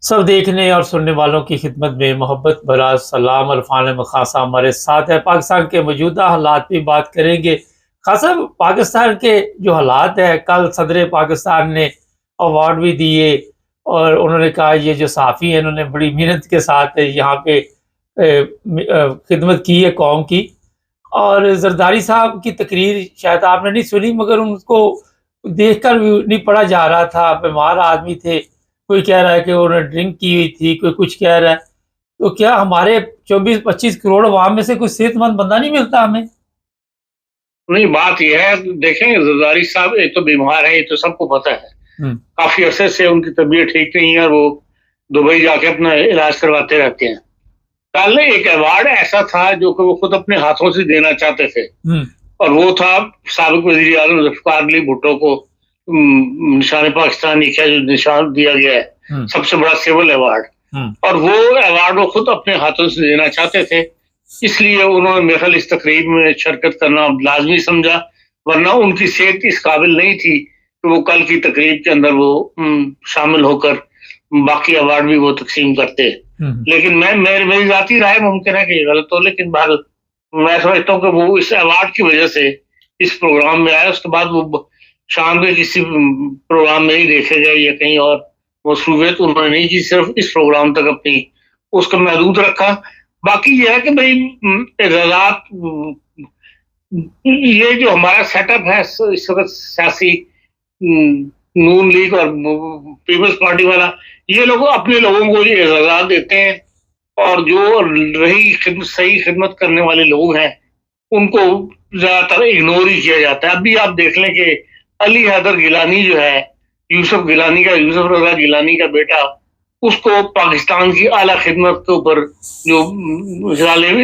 سب دیکھنے اور سننے والوں کی خدمت میں محبت بھرا سلام عرفان خاصا ہمارے ساتھ ہے۔ پاکستان کے موجودہ حالات پہ بات کریں گے۔ خاصا پاکستان کے جو حالات ہیں، کل صدر پاکستان نے ایوارڈ بھی دیے اور انہوں نے کہا یہ جو صحافی ہیں انہوں نے بڑی محنت کے ساتھ یہاں پہ خدمت کی ہے قوم کی۔ اور زرداری صاحب کی تقریر شاید آپ نے نہیں سنی، مگر ان کو دیکھ کر بھی نہیں پڑھا جا رہا تھا، بیمار آدمی تھے۔ کوئی کہہ رہا ہے کہ انہوں نے ڈرنک کی ہوئی تھی، کوئی کچھ کہہ رہا ہے۔ تو کیا ہمارے 24-25 کروڑ عوام میں سے کوئی صحت مند بندہ نہیں ملتا ہمیں؟ نہیں، بات یہ ہے، دیکھیں زرداری صاحب ایک تو بیمار ہے، یہ تو سب کو پتہ ہے۔ کافی عرصے سے ان کی طبیعت ٹھیک نہیں ہے اور وہ دبئی جا کے اپنا علاج کرواتے رہتے ہیں۔ کل ایک ایوارڈ ایسا تھا جو کہ وہ خود اپنے ہاتھوں سے دینا چاہتے تھے، اور وہ تھا سابق وزیر اعظم ذوالفقار علی بھٹو کو نشان پاکستانی کا جو نشان دیا گیا ہے، سب سے بڑا سول ایوارڈ، اور وہ ایوارڈ وہ خود اپنے ہاتھوں سے دینا چاہتے تھے۔ اس لیے انہوں نے میرے خیال اس تقریب میں شرکت کرنا لازمی سمجھا، ورنہ ان کی صحت اس قابل نہیں تھی کہ وہ کل کی تقریب کے اندر وہ شامل ہو کر باقی ایوارڈ بھی وہ تقسیم کرتے۔ لیکن میری ذاتی رائے، ممکن ہے کہ یہ غلط ہو، لیکن بہرحال میں سمجھتا ہوں کہ وہ اس ایوارڈ کی وجہ سے اس پروگرام میں آیا۔ اس کے بعد وہ شام کے کسی پروگرام میں ہی دیکھے گئے یا کہیں اور مصروفیت انہوں نے نہیں کی، صرف اس پروگرام تک اپنی اس کو محدود رکھا۔ باقی یہ ہے کہ بھائی اعزازات، یہ جو ہمارا سیٹ اپ ہے اس وقت سیاسی، نون لیگ اور پیپلز پارٹی والا، یہ لوگ اپنے لوگوں کو یہ اعزازات دیتے ہیں، اور جو رہی صحیح خدمت کرنے والے لوگ ہیں ان کو زیادہ تر اگنور ہی کیا جاتا ہے۔ ابھی آپ دیکھ لیں کہ علی حیدر گیلانی جو ہے، یوسف رضا گیلانی کا بیٹا، اس کو پاکستان کی اعلیٰ خدمت کے اوپر جو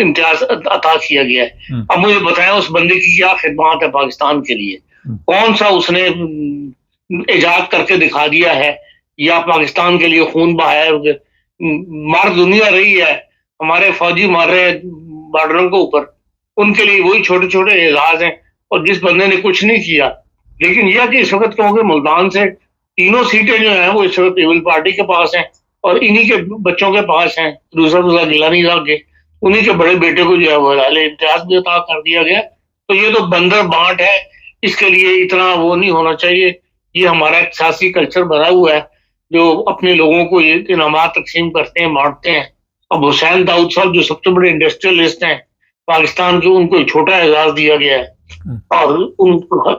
امتیاز عطا کیا گیا ہے۔ اب مجھے بتائیں اس بندے کی کیا خدمات ہے پاکستان کے لیے، کون سا اس نے ایجاد کر کے دکھا دیا ہے یا پاکستان کے لیے خون بہایا ہے؟ مار دنیا رہی ہے، ہمارے فوجی مار رہے ہیں بارڈروں کے اوپر، ان کے لیے وہی چھوٹے چھوٹے اعزاز ہیں، اور جس بندے نے کچھ نہیں کیا۔ لیکن یہ کہ اس وقت کیونکہ ملتان سے 3 سیٹیں جو ہیں وہ اس وقت پیپل پارٹی کے پاس ہیں، اور انہی کے بچوں کے پاس ہیں، یوسف رضا گیلانی صاحب کے، انہی کے بڑے بیٹے کو جو ہے وہ امتیاز بھی عطا کر دیا گیا۔ تو یہ تو بندر بانٹ ہے، اس کے لیے اتنا وہ نہیں ہونا چاہیے۔ یہ ہمارا ایک سیاسی کلچر بنا ہوا ہے جو اپنے لوگوں کو یہ انعامات تقسیم کرتے ہیں، بانٹتے ہیں۔ اب حسین داؤد صاحب جو سب سے بڑے انڈسٹریلسٹ ہیں پاکستان کے، ان کو ایک چھوٹا اعزاز دیا گیا ہے، اور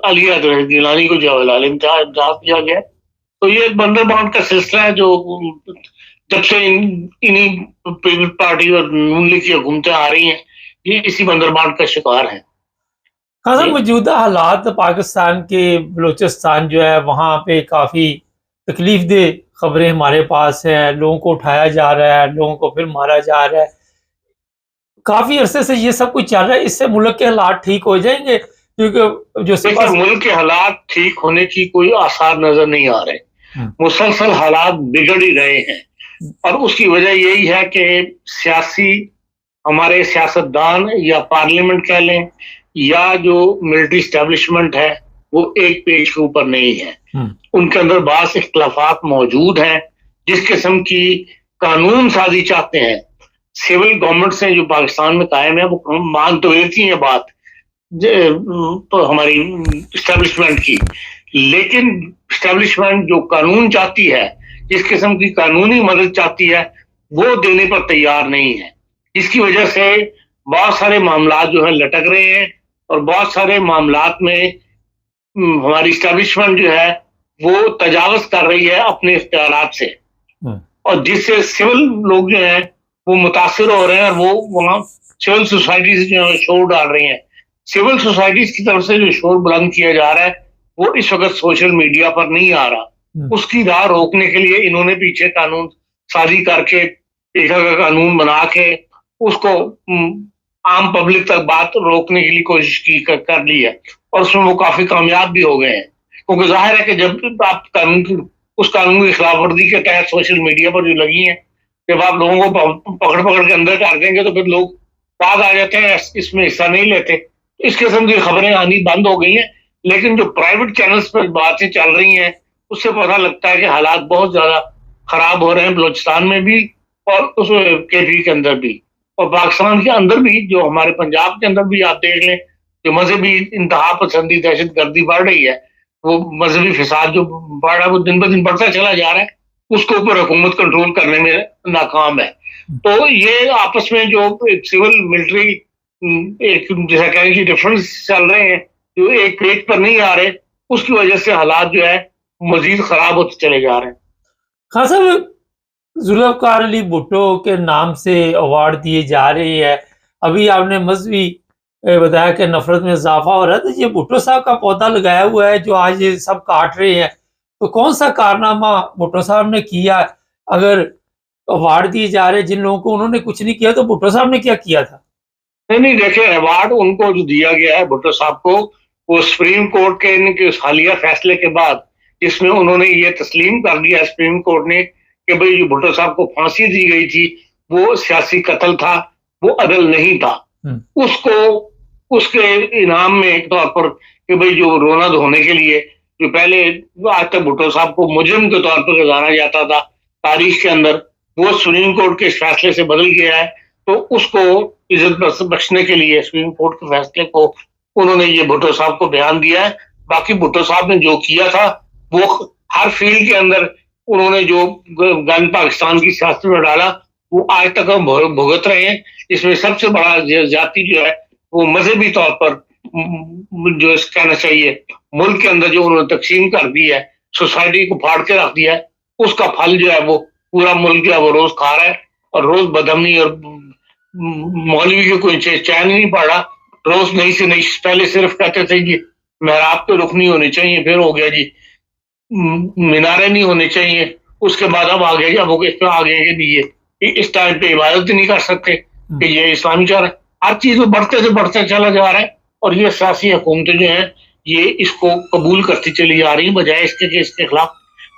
علی حیدر گیلانی کو جو امتیاز دیا گیا ہے۔ تو یہ ایک بندر بانٹ کا سلسلہ ہے جو جب سے انہی پیپل پارٹی اور نون لیگ کی حکومتیں آ رہی ہیں، یہ اسی بندر بانٹ کا شکار ہیں۔ خاصا موجودہ حالات پاکستان کے بلوچستان جو ہے وہاں پہ کافی تکلیف دہ خبریں ہمارے پاس ہیں، لوگوں کو اٹھایا جا رہا ہے، لوگوں کو پھر مارا جا رہا ہے۔ کافی عرصے سے یہ سب کچھ چل رہا ہے، اس سے ملک کے حالات ٹھیک ہو جائیں گے؟ کیونکہ جو ملک کے حالات ٹھیک ہونے کی کوئی آثار نظر نہیں آ رہے، مسلسل حالات بگڑ ہی رہے ہیں، اور اس کی وجہ یہی ہے کہ ہمارے سیاستدان یا پارلیمنٹ کہہ لیں یا جو ملٹری اسٹیبلشمنٹ ہے وہ ایک پیج کے اوپر نہیں ہے۔ ان کے اندر بعض اختلافات موجود ہیں، جس قسم کی قانون سازی چاہتے ہیں سول گورنمنٹ سے جو پاکستان میں قائم ہے، وہ مان تو لیتی ہیں بات ہماری اسٹیبلشمنٹ کی، لیکن اسٹیبلشمنٹ جو قانون چاہتی ہے، جس قسم کی قانونی مدد چاہتی ہے، وہ دینے پر تیار نہیں ہے۔ اس کی وجہ سے بہت سارے معاملات جو ہیں لٹک رہے ہیں، اور بہت سارے معاملات میں ہماری اسٹیبلشمنٹ جو ہے وہ تجاوز کر رہی ہے اپنے اختیارات سے، اور جس سے سول لوگ جو ہیں وہ متاثر ہو رہے ہیں، اور وہ وہاں سول سوسائٹیز جو ہیں شور ڈال رہی ہیں۔ سول سوسائٹیز کی طرف سے جو شور بلند کیا جا رہا ہے وہ اس وقت سوشل میڈیا پر نہیں آ رہا۔ اس کی راہ روکنے کے لیے انہوں نے پیچھے قانون سازی کر کے ایک قانون بنا کے اس کو عام پبلک تک بات روکنے کے لیے کوشش کر لی ہے، اور اس میں وہ کافی کامیاب بھی ہو گئے ہیں، کیونکہ ظاہر ہے کہ جب آپ اس قانون کی خلاف ورزی کے تحت سوشل میڈیا پر جو لگی ہیں، جب آپ لوگوں کو پکڑ کے اندر کر دیں گے تو پھر لوگ بعد آ جاتے ہیں، اس میں حصہ نہیں لیتے۔ اس قسم کی خبریں آنی بند ہو گئی ہیں، لیکن جو پرائیویٹ چینلز پر باتیں چل رہی ہیں اس سے پتہ لگتا ہے کہ حالات بہت زیادہ خراب ہو رہے ہیں بلوچستان میں بھی اور اس KP کے اندر بھی, اور پاکستان کے اندر بھی جو ہمارے پنجاب کے اندر بھی آپ دیکھ لیں جو مذہبی انتہا پسندی دہشت گردی بڑھ رہی ہے, وہ مذہبی فساد جو بڑھ رہا ہے وہ دن بہ دن بڑھتا چلا جا رہا ہے, اس کے اوپر حکومت کنٹرول کرنے میں ناکام ہے. تو یہ آپس میں جو سول ملٹری ایک جیسا کہیں کہ ڈفرنس چل رہے ہیں جو ایک پیج پر نہیں آ رہے, اس کی وجہ سے حالات جو ہے مزید خراب ہوتے چلے جا رہے ہیں. خان صاحب, ذوالفقار علی بھٹو کے نام سے ایوارڈ دیے جا رہے ہیں. ابھی آپ نے مذہبی بتایا کہ نفرت میں اضافہ ہو رہا ہے, تو یہ بھٹو صاحب کا پودا لگایا ہوا ہے جو آج یہ سب کاٹ رہے ہیں, تو کون سا کارنامہ بھٹو صاحب نے کیا؟ اگر ایوارڈ دیے جا رہے ہیں جن لوگوں کو, انہوں نے کچھ نہیں کیا, تو بھٹو صاحب نے کیا کیا تھا؟ نہیں دیکھیں, ایوارڈ ان کو جو دیا گیا ہے بھٹو صاحب کو, وہ سپریم کورٹ کے ان کے حالیہ فیصلے کے بعد جس میں انہوں نے یہ تسلیم کر دیا سپریم کورٹ نے کہ بھئی جو بھٹو صاحب کو پھانسی دی گئی تھی وہ سیاسی قتل تھا, وہ عدل نہیں تھا. اس کو اس کے انعام میں ایک طور پر کہ بھئی جو رونا دھونے کے لیے جو پہلے آج تک بھٹو صاحب کو مجرم کے طور پر گزارا جاتا تھا تاریخ کے اندر, وہ سپریم کورٹ کے فیصلے سے بدل گیا ہے. تو اس کو عزت بخشنے کے لیے سپریم کورٹ کے فیصلے کو انہوں نے یہ بھٹو صاحب کو بیان دیا ہے. باقی بھٹو صاحب نے جو کیا تھا وہ ہر فیلڈ کے اندر انہوں نے جو گن پاکستان کی سیاست میں ڈالا وہ آج تک ہم بھگت رہے ہیں. اس میں سب سے بڑا زیادتی جو ہے وہ مذہبی طور پر جو کہنا چاہیے ملک کے اندر جو انہوں نے تقسیم کر دی ہے, سوسائٹی کو پھاڑ کے رکھ دیا ہے, اس کا پھل جو ہے وہ پورا ملک جو ہے وہ روز کھا رہا ہے. اور روز بدامنی اور مولوی کے کوئی چین نہیں پڑ رہا, روز نئی سے نئی. پہلے صرف کہتے تھے کہ محراب پہ رخ نہیں ہونے چاہیے, پھر ہو گیا جی مینارے نہیں ہونے چاہیے, اس کے بعد اب آگے اب اس پہ آگے کہ نہیں اس ٹائم پہ عبادت نہیں کر سکتے کہ یہ اسلامی چاہ رہا ہے. ہر چیز میں بڑھتے سے بڑھتے چلا جا رہا ہے, اور یہ سیاسی حکومتیں جو ہیں یہ اس کو قبول کرتی چلی جا رہی ہیں بجائے اس کے کہ اس کے خلاف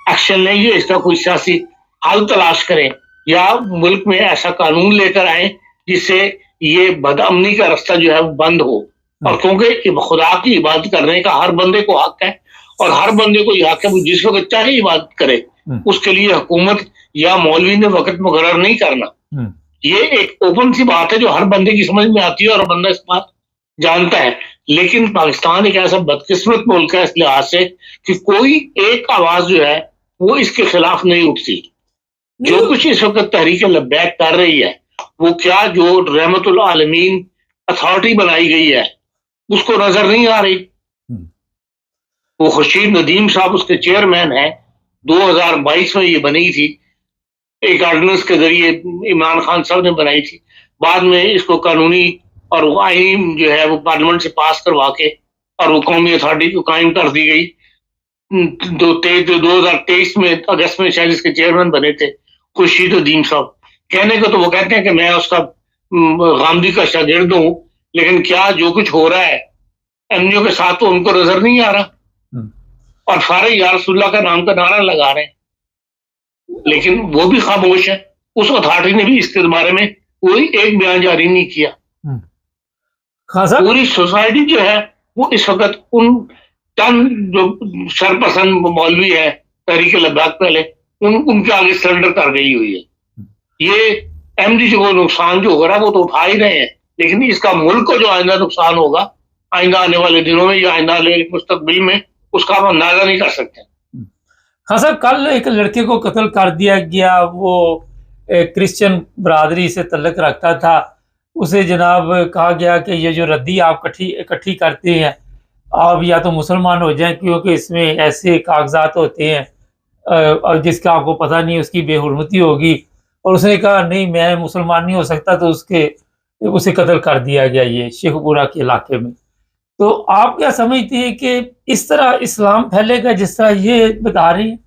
ایکشن لیں گے, اس کا کوئی سیاسی حل تلاش کریں یا ملک میں ایسا قانون لے کر آئیں جس سے یہ بدامنی کا رستہ جو ہے وہ بند ہو. اور کیونکہ خدا کی عبادت کرنے کا ہر بندے کو حق ہے, اور ہر بندے کو یہ حق ہے وہ جس وقت چاہے عبادت کرے, اس کے لیے حکومت یا مولوی نے وقت مقرر نہیں کرنا. یہ ایک اوپن سی بات ہے جو ہر بندے کی سمجھ میں آتی ہے اور بندہ اس بات جانتا ہے. لیکن پاکستان ایک ایسا بدقسمت ملک ہے اس لحاظ سے کہ کوئی ایک آواز جو ہے وہ اس کے خلاف نہیں اٹھتی. جو کچھ اس وقت تحریک لبیک کر رہی ہے وہ کیا جو رحمت العالمین اتھارٹی بنائی گئی ہے اس کو نظر نہیں آ رہی. وہ خورشید ندیم صاحب اس کے چیئرمین ہیں, 2022 میں یہ بنی تھی, ایک آرڈیننس کے ذریعے عمران خان صاحب نے بنائی تھی. بعد میں اس کو قانونی اور وہ آئین جو ہے وہ پارلیمنٹ سے پاس کروا کے اور وہ قومی اتھارٹی کو قائم کر دی گئی. 2023 میں اگست میں شاید اس کے چیئرمین بنے تھے خورشید ندیم صاحب. کہنے کو تو وہ کہتے ہیں کہ میں اس کا غامدی کا شاگرد ہوں, لیکن کیا جو کچھ ہو رہا ہے ایم کے ساتھ تو ان کو نظر نہیں آ رہا, اور سارے یا رسول اللہ کا نام کا نعرہ لگا رہے ہیں لیکن وہ بھی خاموش ہے. اس اتھارٹی نے بھی اس کے بارے میں کوئی ایک بیان جاری نہیں کیا. پوری سوسائٹی جو ہے وہ اس وقت ان چند جو سرپسند مولوی ہے تحریک لبیک پہلے ان کے آگے سرنڈر کر گئی ہوئی ہے. یہ ایم ڈی کو نقصان جو ہو رہا ہے وہ تو اٹھا ہی رہے ہیں, لیکن اس کا ملک کو جو آئندہ نقصان ہوگا آئندہ آنے والے دنوں میں یا آئندہ آنے مستقبل میں اس کا ہم اندازہ نہیں کر سکتے. ہاں صاحب, کل ایک لڑکے کو قتل کر دیا گیا, وہ کرسچن برادری سے تعلق رکھتا تھا. اسے جناب کہا گیا کہ یہ جو ردی آپ اکٹھی کرتے ہیں آپ یا تو مسلمان ہو جائیں کیونکہ اس میں ایسے کاغذات ہوتے ہیں اور جس کا آپ کو پتہ نہیں اس کی بے حرمتی ہوگی. اور اس نے کہا نہیں میں مسلمان نہیں ہو سکتا, تو اسے قتل کر دیا گیا یہ شیخ پورہ کے علاقے میں. تو آپ کیا سمجھتے ہیں کہ اس طرح اسلام پھیلے گا جس طرح یہ بتا رہی ہیں؟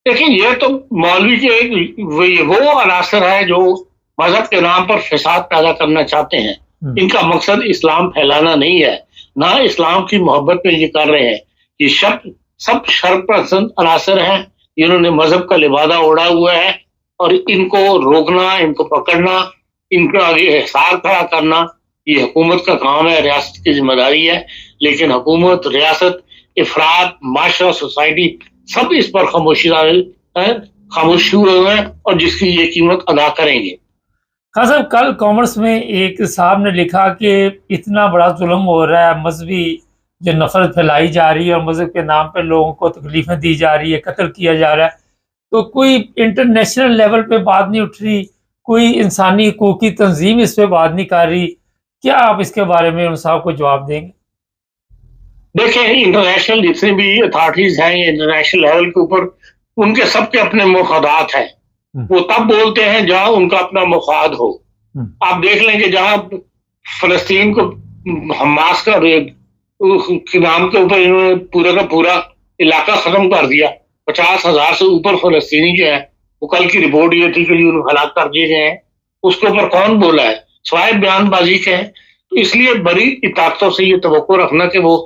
لیکن یہ تو مولوی کے وہ عناصر ہے جو مذہب کے نام پر فساد پیدا کرنا چاہتے ہیں. ان کا مقصد اسلام پھیلانا نہیں ہے, نہ اسلام کی محبت میں یہ کر رہے ہیں. یہ سب شر پسند عناصر ہیں جنہوں نے مذہب کا لبادہ اوڑھا ہوا ہے, اور ان کو روکنا, ان کو پکڑنا, ان کا آگے احسار کھڑا کرنا یہ حکومت کا کام ہے, ریاست کی ذمہ داری ہے. لیکن حکومت, ریاست, افراد, معاشرہ, سوسائٹی سب اس پر خاموشی ہے خاموش ہوئے ہیں اور جس کی یہ قیمت ادا کریں گے۔ خان صاحب کل کامرس میں ایک صاحب نے لکھا کہ اتنا بڑا ظلم ہو رہا ہے، مذہبی جو نفرت پھیلائی جا رہی ہے اور مذہب کے نام پہ لوگوں کو تکلیفیں دی جا رہی ہے، قتل کیا جا رہا ہے، تو کوئی انٹرنیشنل لیول پہ بات نہیں اٹھ رہی، کوئی انسانی حقوق کی تنظیم اس پہ بات نہیں کر رہی، کیا آپ اس کے بارے میں ان صاحب کو جواب دیں گے؟ دیکھیں انٹرنیشنل جتنے بھی اتھارٹیز ہیں انٹرنیشنل لیول کے اوپر ان کے سب کے اپنے مفادات ہیں، وہ تب بولتے ہیں جہاں ان کا اپنا مفاد ہو۔ آپ دیکھ لیں کہ جہاں فلسطین کو حماس کا کے نام کے اوپر انہوں نے پورا کا پورا علاقہ ختم کر دیا، 50,000 سے اوپر فلسطینی جو ہے وہ کل کی رپورٹ یہ تھی کہ انہوں ہلاک کر دیے گئے ہیں، اس کے اوپر کون بولا ہے سوائے بیان بازی کے ہیں؟ تو اس لیے بڑی طاقتوں سے یہ توقع رکھنا کہ وہ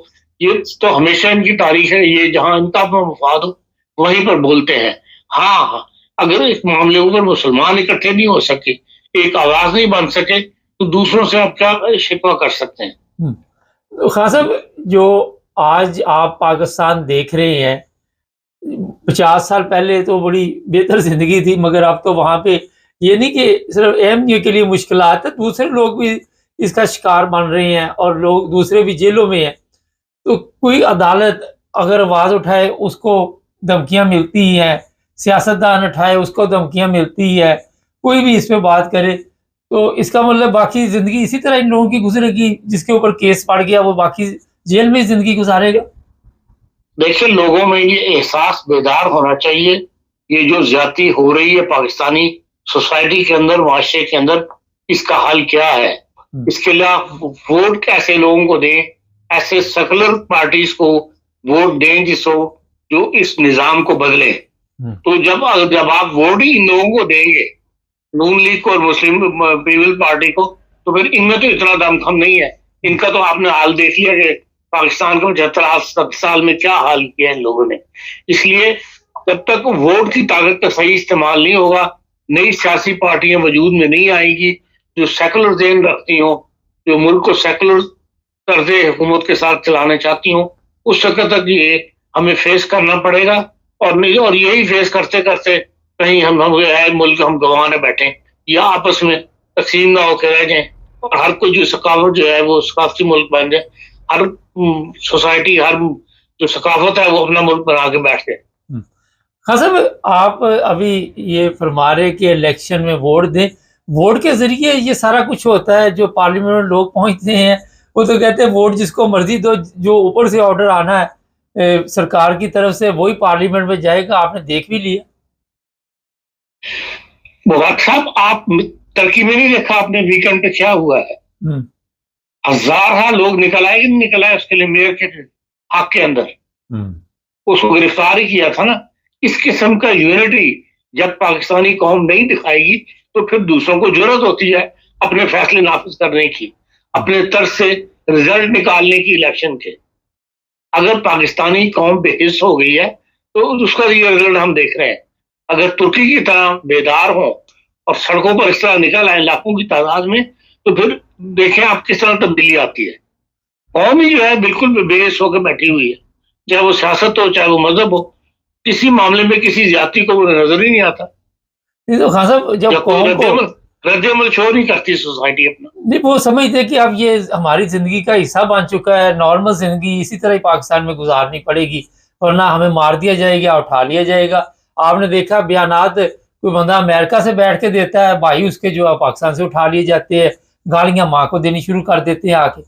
یہ تو ہمیشہ ان کی تاریخ ہے، یہ جہاں ان کا اپنا مفاد ہو وہیں پر بولتے ہیں۔ ہاں اگر اس معاملے پر مسلمان اکٹھے نہیں ہو سکے، ایک آواز نہیں بن سکے، تو دوسروں سے آپ کیا شکوہ کر سکتے ہیں؟ خان صاحب جو آج آپ پاکستان دیکھ رہے ہیں، 50 سال پہلے تو بڑی بہتر زندگی تھی، مگر اب تو وہاں پہ یہ نہیں کہ صرف ایم کے لیے مشکلات ہے، دوسرے لوگ بھی اس کا شکار بن رہے ہیں اور لوگ دوسرے بھی جیلوں میں ہیں، تو کوئی عدالت اگر آواز اٹھائے اس کو دھمکیاں ملتی ہیں، سیاستدان اٹھائے اس کو دھمکیاں ملتی ہے، کوئی بھی اس پہ بات کرے تو اس کا مطلب باقی زندگی اسی طرح ان لوگوں کی گزرے گی، جس کے اوپر کیس پڑ گیا وہ باقی جیل میں زندگی گزارے گا۔ دیکھیں لوگوں میں یہ احساس بیدار ہونا چاہیے، یہ جو زیادتی ہو رہی ہے پاکستانی سوسائٹی کے اندر، معاشرے کے اندر، اس کا حل کیا ہے؟ اس کے خلاف ووٹ کیسے لوگوں کو دیں، ایسے سیکولر پارٹیز کو ووٹ دیں جو اس نظام کو بدلے۔ تو جب آپ ووٹ ہی ان لوگوں کو دیں گے، نون لیگ کو اور مسلم پیپل پارٹی کو، تو پھر ان میں تو اتنا دم خم نہیں ہے۔ ان کا تو آپ نے حال دیکھ لیا کہ پاکستان کو 75 سال میں کیا حال کیا ان لوگوں نے۔ اس لیے جب تک ووٹ کی طاقت کا صحیح استعمال نہیں ہوگا، نئی سیاسی پارٹیاں وجود میں نہیں آئیں گی جو سیکولر ذہن رکھتی ہوں، جو ملک کو سیکولر طرز حکومت کے ساتھ چلانا چاہتی ہوں، اس وقت تک یہ ہمیں فیس کرنا پڑے گا، اور یہی فیس کرتے کرتے کہیں ہم ملک ہم گنوانے بیٹھیں یا آپس میں تقسیم نہ ہو کے رہ جائیں، اور ہر کوئی جو ثقافت جو ہے وہ ثقافتی ملک بن جائے، ہر سوسائٹی ہر جو ثقافت ہے وہ اپنا ملک بنا کے بیٹھ جائے۔ خان صاحب آپ ابھی یہ فرما رہے کہ الیکشن میں ووٹ دیں، ووٹ کے ذریعے یہ سارا کچھ ہوتا ہے، جو پارلیمنٹ میں لوگ پہنچتے ہیں وہ تو کہتے ہیں ووٹ جس کو مرضی دو، جو اوپر سے آرڈر آنا ہے سرکار کی طرف سے وہی پارلیمنٹ میں جائے گا، آپ نے دیکھ بھی لیا۔ بات صاحب آپ ترکی میں نہیں دیکھا آپ نے ویکینڈ پہ کیا ہوا ہے؟ ہزارہ لوگ نکل آئے کہ نہیں نکل آئے اس کے لیے میئر کے حق کے اندر، اس کو گرفتار ہی کیا تھا نا۔ اس قسم کا یونٹی جب پاکستانی قوم نہیں دکھائے گی تو پھر دوسروں کو ضرورت ہوتی ہے اپنے فیصلے نافذ کرنے کی، اپنے طرز سے رزلٹ نکالنے کی الیکشن کے۔ اگر پاکستانی قوم بے حس ہو گئی ہے تو اس کا یہ رزلٹ ہم دیکھ رہے ہیں۔ اگر ترکی کی طرح بیدار ہوں اور سڑکوں پر اس طرح نکل آئے لاکھوں کی تعداد میں، تو پھر دیکھیں آپ کس طرح تبدیلی آتی ہے۔ قوم ہی جو ہے بالکل بے حس ہو کے بیٹھی ہوئی ہے، چاہے وہ سیاست ہو چاہے وہ مذہب ہو، کسی معاملے میں کسی زیادتی کو نظر ہی نہیں آتا۔ تو خان صاحب جب قوم کو رد عمل شو نہیں کرتی سوسائٹی اپنا، نہیں وہ سمجھتے کہ اب یہ ہماری زندگی کا حصہ بن چکا ہے، نارمل زندگی اسی طرح ہی پاکستان میں گزارنی پڑے گی، ورنہ ہمیں مار دیا جائے گا، اٹھا لیا جائے گا۔ آپ نے دیکھا بیانات کوئی بندہ امریکہ سے بیٹھ کے دیتا ہے، بھائی اس کے جو ہے پاکستان سے اٹھا لیے جاتے ہیں، گالیاں ماں کو دینی شروع کر دیتے ہیں آ کے۔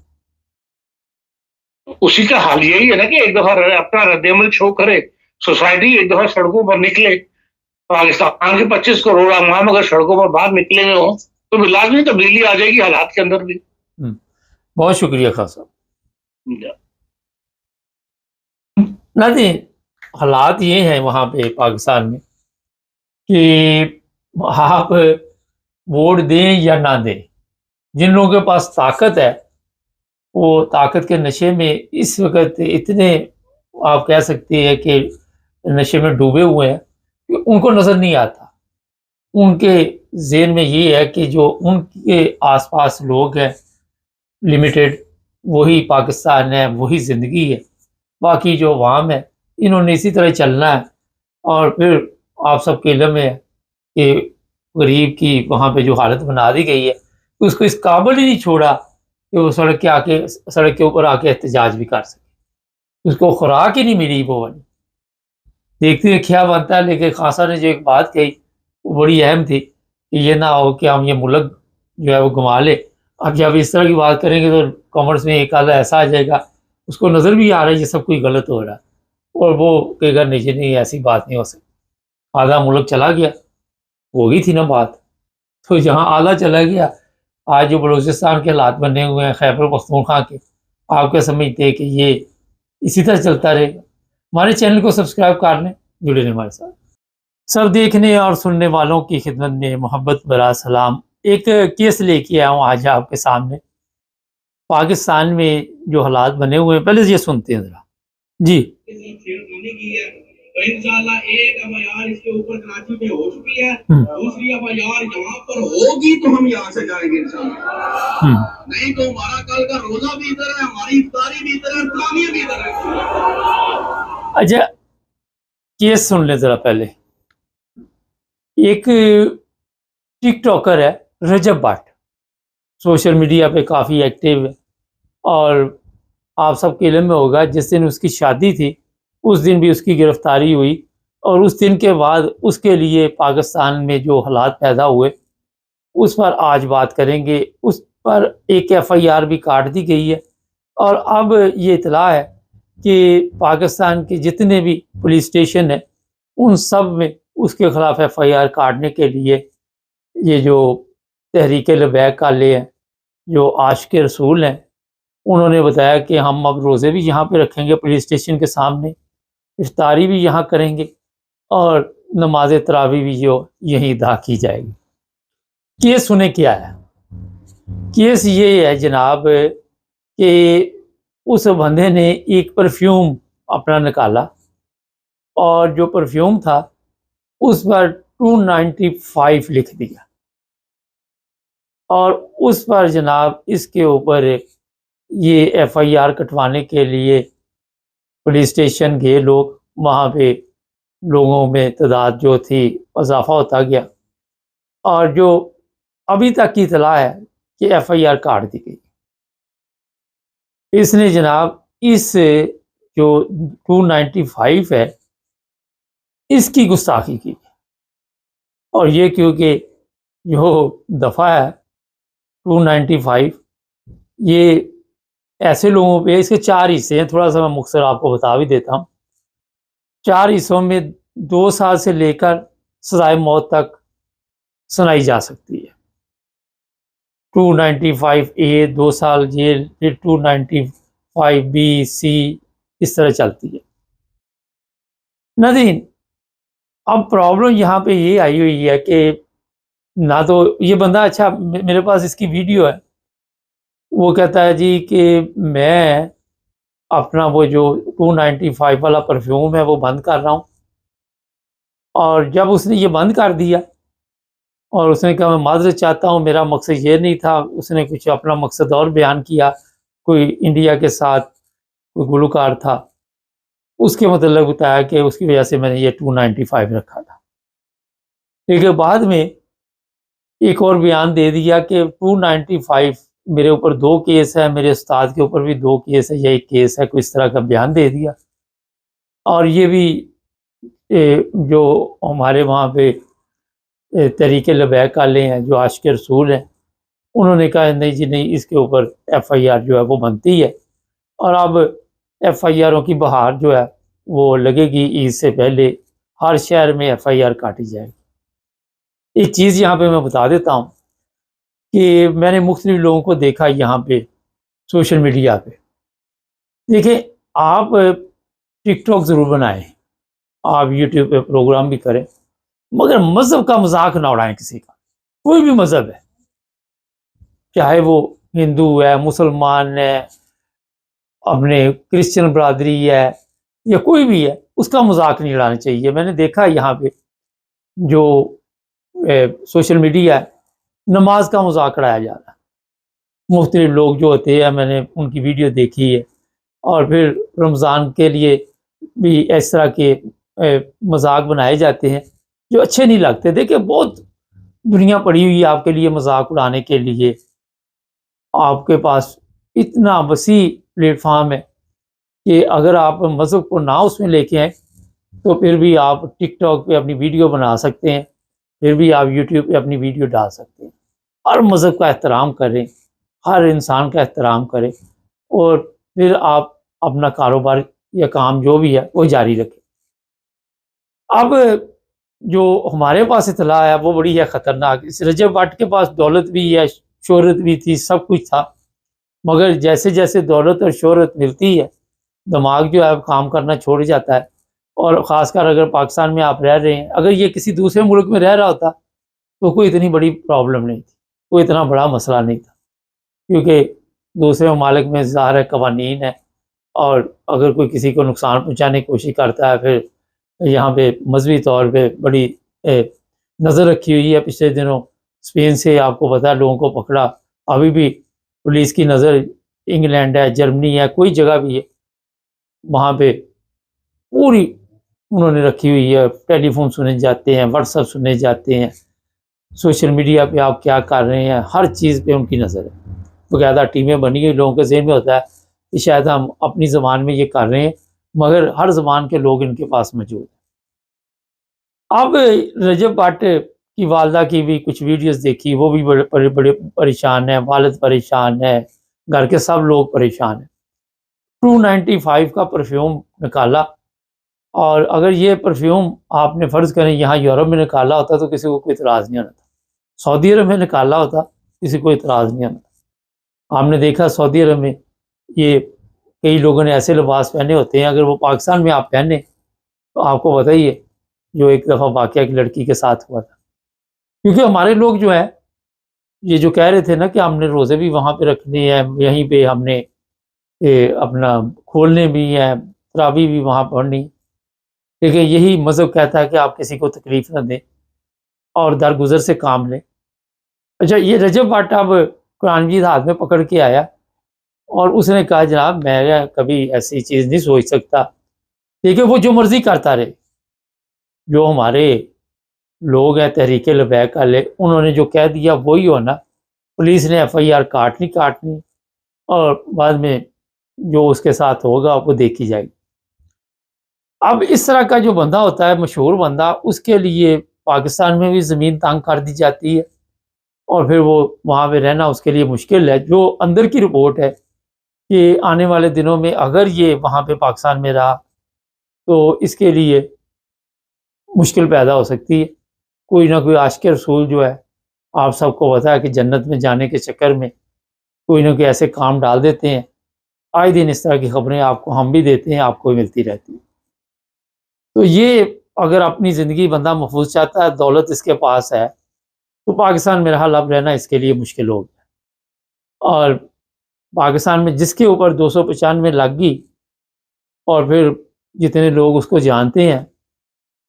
اسی کا حال یہی ہے نا کہ ایک دفعہ اپنا رد عمل شو کرے سوسائٹی، ایک دفعہ سڑکوں پر نکلے۔ پاکستان کے 25 کروڑ عوام اگر سڑکوں پر باہر نکلے ہوئے ہوں تو لازمی تبدیلی آ جائے گی حالات کے اندر بھی۔ بہت شکریہ خان صاحب۔ ناظرین حالات یہ ہیں وہاں پہ پاکستان میں کہ آپ ووٹ دیں یا نہ دیں، جن لوگوں کے پاس طاقت ہے وہ طاقت کے نشے میں اس وقت اتنے آپ کہہ سکتے ہیں کہ نشے میں ڈوبے ہوئے ہیں کہ ان کو نظر نہیں آتا۔ ان کے ذہن میں یہ ہے کہ جو ان کے آس پاس لوگ ہیں لمیٹڈ، وہی پاکستان ہے، وہی زندگی ہے، باقی جو عوام ہے انہوں نے اسی طرح چلنا ہے، اور پھر آپ سب کے علم میں ہے کہ غریب کی وہاں پہ جو حالت بنا دی گئی ہے، اس کو اس قابل ہی نہیں چھوڑا کہ وہ سڑک کے اوپر آ کے احتجاج بھی کر سکے، اس کو خوراک ہی نہیں ملی وہ والی۔ دیکھتے ہیں کیا بنتا ہے، لیکن خاصا نے جو ایک بات کہی وہ بڑی اہم تھی کہ یہ نہ ہو کہ ہم یہ ملک جو ہے وہ گنوا لے۔ اب جب اس طرح کی بات کریں گے تو کامنٹس میں ایک آدھا ایسا آ جائے گا، اس کو نظر بھی آ رہا ہے یہ سب کوئی غلط ہو رہا ہے، اور وہ کہے گا نہیں نہیں ایسی بات نہیں ہو سکتی، آدھا ملک چلا گیا، ہو گئی تھی نا بات۔ تو جہاں آدھا چلا گیا، آج جو بلوچستان کے حالات بنے ہوئے ہیں خیبر پختونخوا کے، آپ کیا سمجھتے ہیں کہ یہ اسی طرح چلتا رہے گا؟ ہمارے چینل کو سبسکرائب کر لیں، جڑے رہیں ہمارے ساتھ۔ سب دیکھنے اور سننے والوں کی خدمت میں محبت برا سلام۔ ایک کیس لے کے آیا ہوں آج آپ کے سامنے، پاکستان میں جو حالات بنے ہوئے ہیں، پہلے یہ سنتے ہیں ذرا جی۔ انشاءاللہ ایک FIR اس کے اوپر کراچی میں ہو چکی ہے، دوسری FIR یہاں پر ہوگی تو ہم یہاں سے جائیں گے انشاءاللہ، نہیں تو ہمارا کل کا روزہ بھی ادھر ہے، ہماری افطاری بھی ادھر ہے، فلانیاں بھی ادھر ہے۔ اچھا کیس سن لیں ذرا پہلے۔ ایک ٹک ٹاکر ہے رجب بٹ، سوشل میڈیا پہ کافی ایکٹیو ہے، اور آپ سب کے علم میں ہوگا جس دن اس کی شادی تھی اس دن بھی اس کی گرفتاری ہوئی، اور اس دن کے بعد اس کے لیے پاکستان میں جو حالات پیدا ہوئے اس پر آج بات کریں گے۔ اس پر ایک FIR بھی کاٹ دی گئی ہے، اور اب یہ اطلاع ہے کہ پاکستان کے جتنے بھی پولیس اسٹیشن ہیں ان سب میں اس کے خلاف FIR کاٹنے کے لیے یہ جو تحریک لبیک والے ہیں، جو عاشق رسول ہیں، انہوں نے بتایا کہ ہم اب روزے بھی یہاں پہ رکھیں گے پولیس اسٹیشن کے سامنے، افطاری بھی یہاں کریں گے، اور نماز تراویح بھی جو یہیں ادا کی جائے گی۔ کیس سنیں کیا ہے؟ کیس یہ ہے جناب کہ اس بندے نے ایک پرفیوم اپنا نکالا، اور جو پرفیوم تھا اس پر 295 لکھ دیا، اور اس پر جناب اس کے اوپر یہ FIR کٹوانے کے لیے پولیس اسٹیشن گئے لوگ، وہاں پہ لوگوں میں تعداد جو تھی اضافہ ہوتا گیا، اور جو ابھی تک کی اطلاع ہے کہ FIR کاٹ دی گئی۔ اس نے جناب اس جو 295 ہے اس کی گستاخی کی، اور یہ کیونکہ جو دفعہ ہے 295 یہ ایسے لوگوں پہ، اس کے 4 حصے ہیں، تھوڑا سا میں مختصر آپ کو بتا بھی دیتا ہوں۔ 4 حصوں میں 2 سال سے لے کر سزائے موت تک سنائی جا سکتی ہے۔ 295A 2 سال جیل، پھر 295B C اس طرح چلتی ہے۔ ناظرین اب پرابلم یہاں پہ یہ آئی ہوئی ہے کہ نہ تو یہ بندہ، اچھا میرے پاس اس کی ویڈیو ہے، وہ کہتا ہے جی کہ میں اپنا وہ جو 295 والا پرفیوم ہے وہ بند کر رہا ہوں، اور جب اس نے یہ بند کر دیا اور اس نے کہا میں معذرت چاہتا ہوں، میرا مقصد یہ نہیں تھا، اس نے کچھ اپنا مقصد اور بیان کیا، کوئی انڈیا کے ساتھ کوئی گلوکار تھا، اس کے متعلق بتایا کہ اس کی وجہ سے میں نے یہ 295 رکھا تھا۔ لیکن بعد میں ایک اور بیان دے دیا کہ 295 میرے اوپر 2 کیس ہے، میرے استاد کے اوپر بھی 2 کیس ہے، یا 1 کیس ہے، کوئی اس طرح کا بیان دے دیا۔ اور یہ بھی جو ہمارے وہاں پہ تحریک لبیک والے ہیں، جو عاشق رسول ہیں، انہوں نے کہا نہیں جی نہیں، اس کے اوپر FIR جو ہے وہ بنتی ہے، اور اب FIRوں کی بہار جو ہے وہ لگے گی، عید سے پہلے ہر شہر میں FIR کاٹی جائے گی۔ ایک چیز یہاں پہ میں بتا دیتا ہوں کہ میں نے مختلف لوگوں کو دیکھا یہاں پہ سوشل میڈیا پہ، دیکھیں آپ ٹک ٹاک ضرور بنائیں، آپ یوٹیوب پہ پروگرام بھی کریں، مگر مذہب کا مذاق نہ اڑائیں کسی کا، کوئی بھی مذہب ہے، چاہے وہ ہندو ہے، مسلمان ہے، اپنے کرسچن برادری ہے، یا کوئی بھی ہے، اس کا مذاق نہیں اڑانا چاہیے۔ میں نے دیکھا یہاں پہ جو سوشل میڈیا ہے، نماز کا مذاق اڑایا جا رہا ہے، مختلف لوگ جو ہوتے ہیں، میں نے ان کی ویڈیو دیکھی ہے، اور پھر رمضان کے لیے بھی اس طرح کے مذاق بنائے جاتے ہیں جو اچھے نہیں لگتے. دیکھیں بہت دنیا پڑی ہوئی ہے آپ کے لیے مذاق اڑانے کے لیے. آپ کے پاس اتنا وسیع پلیٹ فارم ہے کہ اگر آپ مذہب کو نہ اس میں لے کے آئیں تو پھر بھی آپ ٹک ٹاک پہ اپنی ویڈیو بنا سکتے ہیں, پھر بھی آپ یوٹیوب پہ اپنی ویڈیو ڈال سکتے ہیں. ہر مذہب کا احترام کریں, ہر انسان کا احترام کریں, اور پھر آپ اپنا کاروبار یا کام جو بھی ہے وہ جاری رکھیں. اب جو ہمارے پاس اطلاع ہے وہ بڑی ہے خطرناک. اس رجب بٹ کے پاس دولت بھی ہے, شہرت بھی تھی, سب کچھ تھا, مگر جیسے جیسے دولت اور شہرت ملتی ہے دماغ جو ہے کام کرنا چھوڑ جاتا ہے. اور خاص کر اگر پاکستان میں آپ رہ رہے ہیں, اگر یہ کسی دوسرے ملک میں رہ رہا ہوتا تو کوئی اتنی بڑی پرابلم نہیں تھی, کوئی اتنا بڑا مسئلہ نہیں تھا, کیونکہ دوسرے ممالک میں ظاہر ہے قوانین ہے, اور اگر کوئی کسی کو نقصان پہنچانے کی کوشش کرتا ہے, پھر یہاں پہ مذہبی طور پہ بڑی نظر رکھی ہوئی ہے. پچھلے دنوں اسپین سے آپ کو پتا ہے لوگوں کو پکڑا, ابھی بھی پولیس کی نظر انگلینڈ ہے, جرمنی ہے, کوئی جگہ بھی ہے وہاں پہ پوری انہوں نے رکھی ہوئی ہے. ٹیلی فون سنے جاتے ہیں, واٹس ایپ سنے جاتے ہیں, سوشل میڈیا پہ آپ کیا کر رہے ہیں, ہر چیز پہ ان کی نظر ہے. باقاعدہ ٹیمیں بنی ہوئی, لوگوں کے ذہن میں ہوتا ہے کہ شاید ہم اپنی زبان میں یہ کر رہے ہیں, مگر ہر زبان کے لوگ ان کے پاس موجود ہیں. اب رجب بٹ کی والدہ کی بھی کچھ ویڈیوز دیکھی, وہ بھی بڑے بڑے پریشان ہیں, والد پریشان ہے, گھر کے سب لوگ پریشان ہیں. 295 کا پرفیوم نکالا, اور اگر یہ پرفیوم آپ نے فرض کریں یہاں یورپ میں نکالا ہوتا تو کسی کو کوئی اعتراض نہیں آنا تھا, سعودی عرب میں نکالا ہوتا کسی کو اعتراض نہیں آنا تھا. آپ نے دیکھا سعودی عرب میں یہ کئی لوگوں نے ایسے لباس پہنے ہوتے ہیں, اگر وہ پاکستان میں آپ پہنے تو آپ کو بتائیے جو ایک دفعہ واقعہ ایک لڑکی کے ساتھ ہوا تھا. کیونکہ ہمارے لوگ جو ہیں یہ جو کہہ رہے تھے نا کہ ہم نے روزے بھی وہاں پہ رکھنے ہیں, یہیں پہ ہم نے اپنا کھولنے بھی ہیں, تراویح بھی وہاں پڑھنی, لیکن یہی مذہب کہتا ہے کہ آپ کسی کو تکلیف نہ دیں اور درگزر سے کام لیں. اچھا, یہ رجب بٹ اب قرآن مجید ہاتھ میں پکڑ کے آیا اور اس نے کہا جناب میں کبھی ایسی چیز نہیں سوچ سکتا, لیکن وہ جو مرضی کرتا رہے. جو ہمارے لوگ ہیں تحریک لبیک والے, انہوں نے جو کہہ دیا وہی ہونا. پولیس نے ایف آئی آر کاٹنی اور بعد میں جو اس کے ساتھ ہوگا وہ دیکھی جائے گی. اب اس طرح کا جو بندہ ہوتا ہے مشہور بندہ, اس کے لیے پاکستان میں بھی زمین تانگ کر دی جاتی ہے, اور پھر وہ وہاں پہ رہنا اس کے لیے مشکل ہے. جو اندر کی رپورٹ ہے کہ آنے والے دنوں میں اگر یہ وہاں پہ پاکستان میں رہا تو اس کے لیے مشکل پیدا ہو سکتی ہے. کوئی نہ کوئی عاشق رسول جو ہے, آپ سب کو پتا ہے کہ جنت میں جانے کے چکر میں کوئی نہ کوئی ایسے کام ڈال دیتے ہیں. آئے دن اس طرح کی خبریں آپ کو ہم بھی دیتے ہیں, آپ کو بھی ملتی رہتی ہیں. تو یہ اگر اپنی زندگی بندہ محفوظ چاہتا ہے, دولت اس کے پاس ہے, تو پاکستان میں رہا اب رہنا اس کے لیے مشکل ہو گیا. اور پاکستان میں جس کے اوپر 295 لگ گئی, اور پھر جتنے لوگ اس کو جانتے ہیں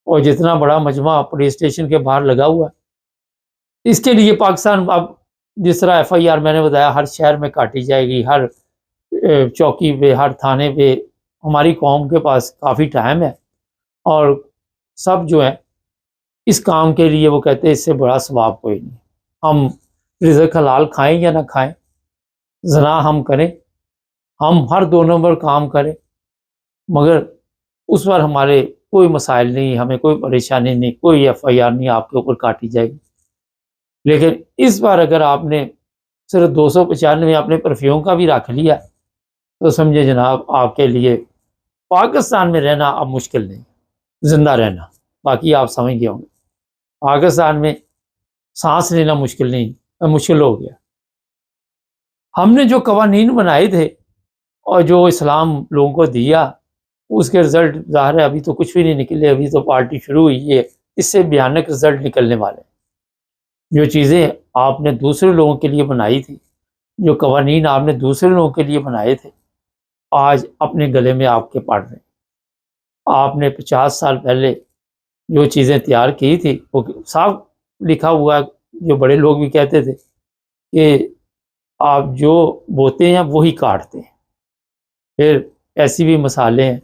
اور جتنا بڑا مجمع پولیس اسٹیشن کے باہر لگا ہوا ہے, اس کے لیے پاکستان اب جس طرح ایف آئی آر میں نے بتایا ہر شہر میں کاٹی جائے گی, ہر چوکی پہ, ہر تھانے پہ. ہماری قوم کے پاس کافی ٹائم ہے, اور سب جو ہے اس کام کے لیے وہ کہتے ہیں اس سے بڑا ثواب کوئی نہیں. ہم رزق حلال کھائیں یا نہ کھائیں, زنا ہم کریں, ہم ہر 2 نمبر کام کریں, مگر اس پر ہمارے کوئی مسائل نہیں, ہمیں کوئی پریشانی نہیں, کوئی ایف آئی آر نہیں آپ کے اوپر کاٹی جائے گی. لیکن اس بار اگر آپ نے صرف 295 اپنے پرفیوم کا بھی رکھ لیا تو سمجھے جناب آپ کے لیے پاکستان میں رہنا اب مشکل نہیں, زندہ رہنا. باقی آپ سمجھ گئے ہوں گے, پاکستان میں سانس لینا مشکل ہو گیا. ہم نے جو قوانین بنائے تھے اور جو اسلام لوگوں کو دیا, اس کے رزلٹ ظاہر ہے ابھی تو کچھ بھی نہیں نکلے. ابھی تو پارٹی شروع ہوئی ہے, اس سے بھیانک رزلٹ نکلنے والے ہیں. جو چیزیں آپ نے دوسرے لوگوں کے لیے بنائی تھی, جو قوانین آپ نے دوسرے لوگوں کے لیے بنائے تھے, آج اپنے گلے میں آپ کے پڑ رہے ہیں. آپ نے 50 سال پہلے جو چیزیں تیار کی تھی وہ صاف لکھا ہوا ہے, جو بڑے لوگ بھی کہتے تھے کہ آپ جو بوتے ہیں وہی کاٹتے ہیں. پھر ایسی بھی مثالیں ہیں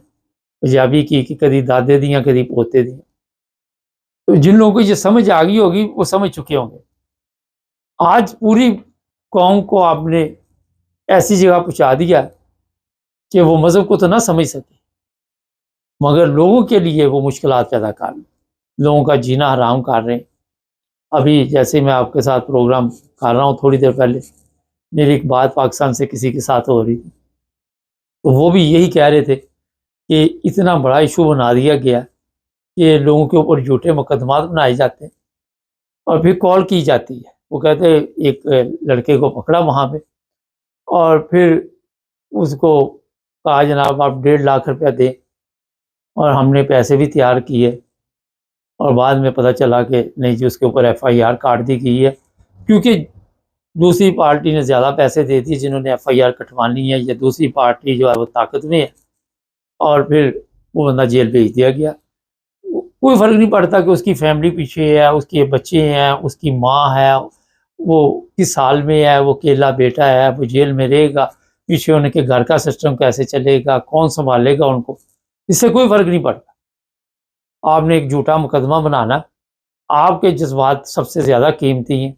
پنجابی کی کہ کدی دادے دیاں کدی پوتے دیاں. تو جن لوگوں کو یہ سمجھ آ گئی ہوگی وہ سمجھ چکے ہوں گے. آج پوری قوم کو آپ نے ایسی جگہ پہنچا دیا کہ وہ مذہب کو تو نہ سمجھ سکے، مگر لوگوں کے لیے وہ مشکلات پیدا کر رہے ہیں، لوگوں کا جینا حرام کر رہے ہیں. ابھی جیسے میں آپ کے ساتھ پروگرام کر رہا ہوں، تھوڑی دیر پہلے میری ایک بات پاکستان سے کسی کے ساتھ ہو رہی تھی، تو وہ بھی یہی کہہ رہے تھے کہ اتنا بڑا ایشو بنا دیا گیا کہ لوگوں کے اوپر جھوٹے مقدمات بنائے جاتے ہیں اور پھر کال کی جاتی ہے. وہ کہتے ہیں ایک لڑکے کو پکڑا وہاں پہ اور پھر اس کو کہا جناب آپ 1.5 لاکھ روپیہ دیں، اور ہم نے پیسے بھی تیار کیے، اور بعد میں پتہ چلا کہ نہیں جی اس کے اوپر FIR کاٹ دی گئی ہے، کیونکہ دوسری پارٹی نے زیادہ پیسے دے دیے جنہوں نے FIR کٹوانی ہے، یا دوسری پارٹی جو ہے وہ طاقت میں ہے، اور پھر وہ بندہ جیل بھیج دیا گیا. کوئی فرق نہیں پڑتا کہ اس کی فیملی پیچھے ہے، اس کے بچے ہیں، اس کی ماں ہے، وہ کس حال میں ہے، وہ اکیلا بیٹا ہے، وہ جیل میں رہے گا، پیچھے ان کے گھر کا سسٹم کیسے چلے گا، کون سنبھالے گا ان کو، اس سے کوئی فرق نہیں پڑتا. آپ نے ایک جھوٹا مقدمہ بنانا، آپ کے جذبات سب سے زیادہ قیمتی ہیں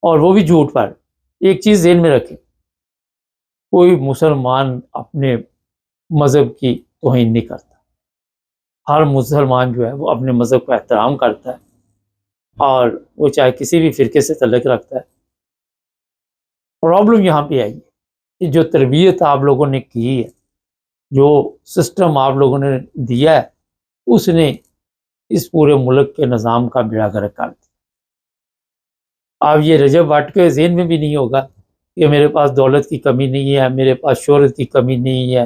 اور وہ بھی جھوٹ پر. ایک چیز ذہن میں رکھیں، کوئی مسلمان اپنے مذہب کی توہین نہیں کرتا. ہر مسلمان جو ہے وہ اپنے مذہب کو احترام کرتا ہے، اور وہ چاہے کسی بھی فرقے سے تعلق رکھتا ہے. پرابلم یہاں پہ آئی ہے کہ جو تربیت آپ لوگوں نے کی ہے، جو سسٹم آپ لوگوں نے دیا ہے، اس نے اس پورے ملک کے نظام کا بیڑا غرق کر دیا. اب یہ رجب بھٹ کے ذہن میں بھی نہیں ہوگا کہ میرے پاس دولت کی کمی نہیں ہے، میرے پاس شہرت کی کمی نہیں ہے.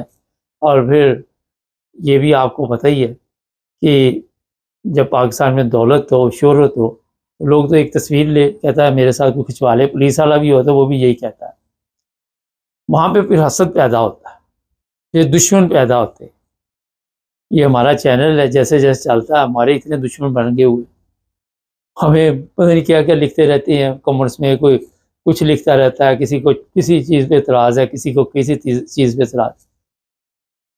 اور پھر یہ بھی آپ کو پتہ ہی ہے کہ جب پاکستان میں دولت ہو، شہرت ہو، لوگ تو ایک تصویر لے کہتا ہے میرے ساتھ کوئی کھنچوا لے. پولیس والا بھی ہوتا ہے وہ بھی یہی کہتا ہے. وہاں پہ پھر حسد پیدا ہوتا ہے، پھر دشمن پیدا ہوتے ہیں. یہ ہمارا چینل ہے، جیسے جیسے چلتا ہے ہمارے اتنے دشمن بن گئے ہوئے، ہمیں پتہ نہیں کیا کیا لکھتے رہتے ہیں کمنٹس میں. کوئی کچھ لکھتا رہتا ہے، کسی کو کسی چیز پہ اعتراض ہے، کسی کو کسی چیز پہ اعتراض.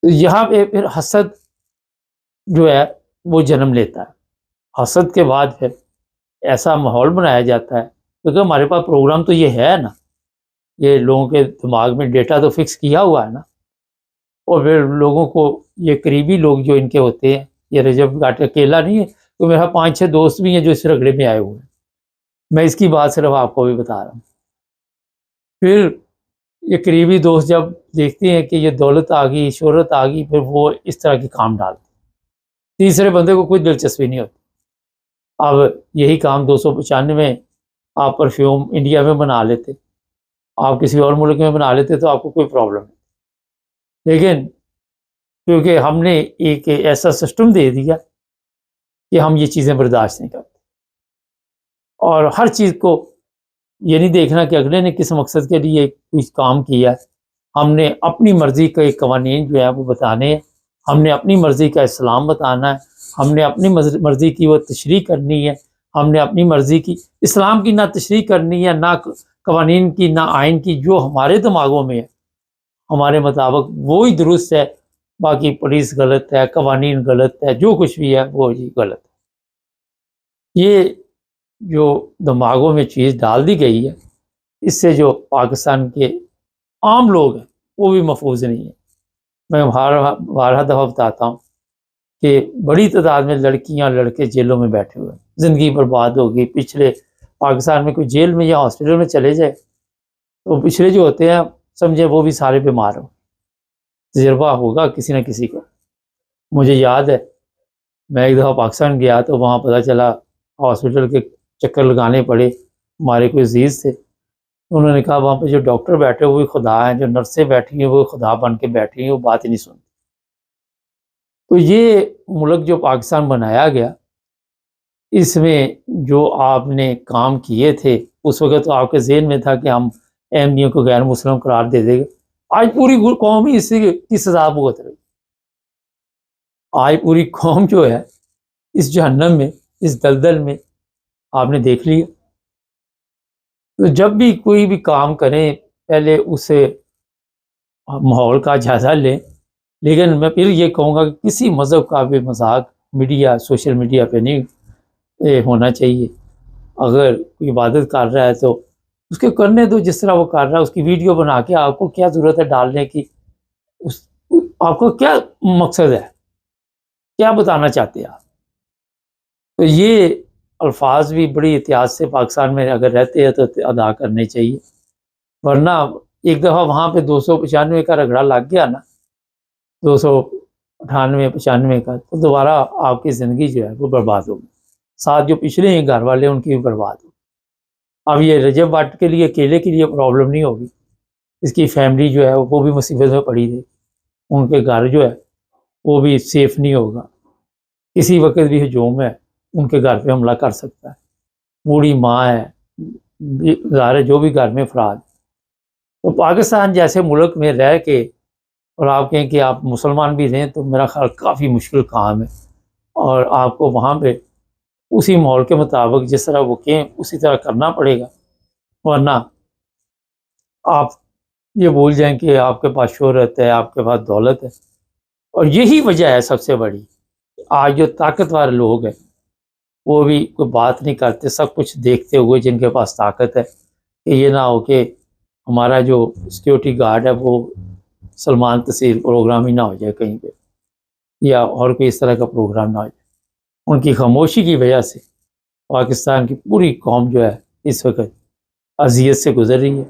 تو یہاں پہ پھر حسد جو ہے وہ جنم لیتا ہے. حسد کے بعد پھر ایسا ماحول بنایا جاتا ہے، کیونکہ ہمارے پاس پروگرام تو یہ ہے نا، یہ لوگوں کے دماغ میں ڈیٹا تو فکس کیا ہوا ہے نا. اور پھر لوگوں کو یہ قریبی لوگ جو ان کے ہوتے ہیں، یہ رجب بھٹ اکیلا نہیں ہے، تو میرا 5-6 دوست بھی ہیں جو اس رگڑے میں آئے ہوئے ہیں. میں اس کی بات صرف آپ کو بھی بتا رہا ہوں. پھر یہ قریبی دوست جب دیکھتے ہیں کہ یہ دولت آ گئی، شہرت آ گئی، پھر وہ اس طرح کے کام ڈالتے ہیں. تیسرے بندے کو کوئی دلچسپی نہیں ہوتی. اب یہی کام 295 آپ پرفیوم انڈیا میں بنا لیتے، آپ کسی اور ملک میں بنا لیتے تو آپ کو کوئی پرابلم نہیں. لیکن کیونکہ ہم نے ایک ایسا سسٹم دے دیا کہ ہم یہ چیزیں برداشت نہیں کرتے، اور ہر چیز کو یہ نہیں دیکھنا کہ اگلے نے کس مقصد کے لیے کچھ کام کیا ہے. ہم نے اپنی مرضی کے قوانین جو ہے وہ بتانے ہیں، ہم نے اپنی مرضی کا اسلام بتانا ہے، ہم نے اپنی مرضی کی وہ تشریح کرنی ہے، ہم نے اپنی مرضی کی اسلام کی نہ تشریح کرنی ہے، نہ قوانین کی، نہ آئین کی. جو ہمارے دماغوں میں ہے ہمارے مطابق وہی درست ہے، باقی پولیس غلط ہے، قوانین غلط ہے، جو کچھ بھی ہے وہ جی غلط ہے. یہ جو دماغوں میں چیز ڈال دی گئی ہے، اس سے جو پاکستان کے عام لوگ ہیں وہ بھی محفوظ نہیں ہیں. میں بارہ دفعہ بتاتا ہوں کہ بڑی تعداد میں لڑکیاں لڑکے جیلوں میں بیٹھے ہوئے ہیں، زندگی برباد ہو گئی. پچھلے پاکستان میں کوئی جیل میں یا ہاسپٹل میں چلے جائے تو پچھلے جو ہوتے ہیں سمجھے وہ بھی سارے بیمار ہوں. تجربہ ہوگا کسی نہ کسی کو. مجھے یاد ہے میں ایک دفعہ پاکستان گیا تو وہاں پتہ چلا ہاسپٹل کے چکر لگانے پڑے. ہمارے کوئی عزیز تھے، انہوں نے کہا وہاں پہ جو ڈاکٹر بیٹھے ہوئے خدا ہیں، جو نرسیں بیٹھی ہیں وہ خدا بن کے بیٹھی ہیں، وہ بات ہی نہیں سنتی. تو یہ ملک جو پاکستان بنایا گیا، اس میں جو آپ نے کام کیے تھے اس وقت تو آپ کے ذہن میں تھا کہ ہم احمدیوں کو غیر مسلم قرار دے دے گا. آج پوری قوم ہی اس کی سزا بھگت رہی. آج پوری قوم جو ہے اس جہنم میں، اس دلدل میں آپ نے دیکھ لیا. تو جب بھی کوئی بھی کام کریں پہلے اسے ماحول کا جائزہ لیں. لیکن میں پھر یہ کہوں گا کہ کسی مذہب کا بھی مذاق میڈیا، سوشل میڈیا پہ نہیں یہ ہونا چاہیے. اگر کوئی عبادت کر رہا ہے تو اس کے کرنے دو جس طرح وہ کر رہا ہے. اس کی ویڈیو بنا کے آپ کو کیا ضرورت ہے ڈالنے کی؟ آپ کو کیا مقصد ہے؟ کیا بتانا چاہتے ہیں آپ؟ تو یہ الفاظ بھی بڑی احتیاط سے پاکستان میں اگر رہتے ہیں تو ادا کرنے چاہیے. ورنہ ایک دفعہ وہاں پہ 295 کا رگڑا لگ گیا نا، 298-95 کا، تو دوبارہ آپ کی زندگی جو ہے وہ برباد ہوگی. ساتھ جو پچھلے ہیں گھر والے ان کی بھی برباد ہوگی. اب یہ رجب بٹ کے لیے اکیلے کے لیے پرابلم نہیں ہوگی، اس کی فیملی جو ہے وہ بھی مصیبت میں پڑی رہی. ان کے گھر جو ہے وہ بھی سیف نہیں ہوگا. کسی وقت بھی ہجوم ہے ان کے گھر پہ حملہ کر سکتا ہے. بوڑھی ماں ہے، ظاہر ہے جو بھی گھر میں افراد. تو پاکستان جیسے ملک میں رہ کے اور آپ کہیں کہ آپ مسلمان بھی رہیں تو میرا خیال کافی مشکل کام ہے. اور آپ کو وہاں پہ اسی ماحول کے مطابق جس طرح وہ کہیں اسی طرح کرنا پڑے گا. ورنہ آپ یہ بھول جائیں کہ آپ کے پاس شہرت ہے، آپ کے پاس دولت ہے. اور یہی وجہ ہے سب سے بڑی، آج جو طاقتور لوگ ہیں وہ بھی کوئی بات نہیں کرتے، سب کچھ دیکھتے ہوئے جن کے پاس طاقت ہے کہ یہ نہ ہو کہ ہمارا جو سیکیورٹی گارڈ ہے وہ سلمان تحصیل پروگرام ہی نہ ہو جائے کہیں پہ، یا اور کوئی اس طرح کا پروگرام نہ ہو جائے. ان کی خاموشی کی وجہ سے پاکستان کی پوری قوم جو ہے اس وقت اذیت سے گزر رہی ہے.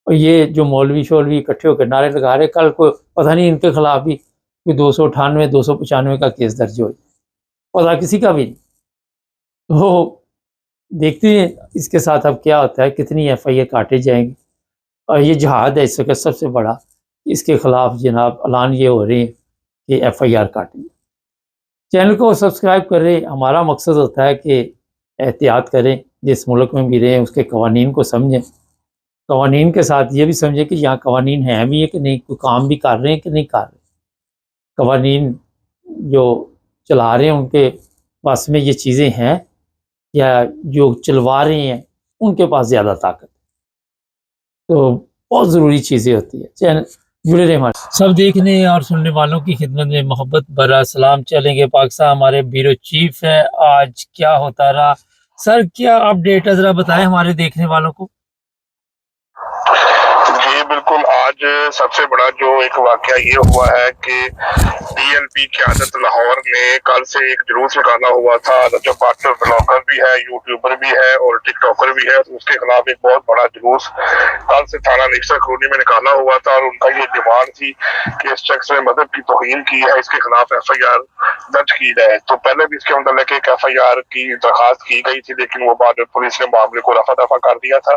اور یہ جو مولوی شولوی اکٹھے ہو کے نعرے لگا رہے، کل کو پتہ نہیں ان کے خلاف بھی کوئی 298-295 کا کیس درج ہو جائے، پتہ کسی کا بھی نہیں. تو دیکھتے ہیں اس کے ساتھ اب کیا ہوتا ہے، کتنی ایف آئی اے کاٹے جائیں گے. اور یہ جہاد ہے اس وقت سب سے بڑا، اس کے خلاف جناب اعلان یہ ہو رہے ہیں کہ ایف آئی آر کاٹیں. چینل کو سبسکرائب کریں. ہمارا مقصد ہوتا ہے کہ احتیاط کریں، جس ملک میں بھی رہیں اس کے قوانین کو سمجھیں. قوانین کے ساتھ یہ بھی سمجھیں کہ یہاں قوانین ہیں بھی ہے کہ نہیں، کوئی کام بھی کر رہے ہیں کہ نہیں کر رہے. قوانین جو چلا رہے ہیں ان کے پاس میں یہ چیزیں ہیں، یا جو چلوا رہے ہیں ان کے پاس زیادہ طاقت ہے. تو بہت ضروری چیزیں ہوتی ہیں. چینل جڑے رہے ہمارے سب دیکھنے اور سننے والوں کی خدمت میں محبت برا سلام. چلیں گے پاکستان، ہمارے بیورو چیف ہے. آج کیا ہوتا رہا سر، کیا اپڈیٹ ہے ذرا بتائیں ہمارے دیکھنے والوں کو. جی بالکل، آج سب سے بڑا جو ایک واقعہ یہ ہوا ہے کہ ڈی ایل پی قیادت لاہور نے کل سے ایک جلوس نکالا ہوا تھا. رجب بٹ بلاگر بھی ہے، یوٹیوبر بھی ہے اور ٹک ٹاکر بھی ہے، تو اس کے خلاف ایک بہت بڑا جلوس کل سے تھانہ نیکسر کالونی میں نکالا ہوا تھا. اور ان کا یہ ڈیمانڈ تھی کہ اس شخص نے مذہب کی توہین کی ہے، اس کے خلاف ایف آئی آر درج کی جائے. تو پہلے بھی اس کے متعلق ایک ایف آئی آر کی درخواست کی گئی تھی، لیکن وہ بعد میں پولیس نے معاملے کو رفع دفع کر دیا تھا.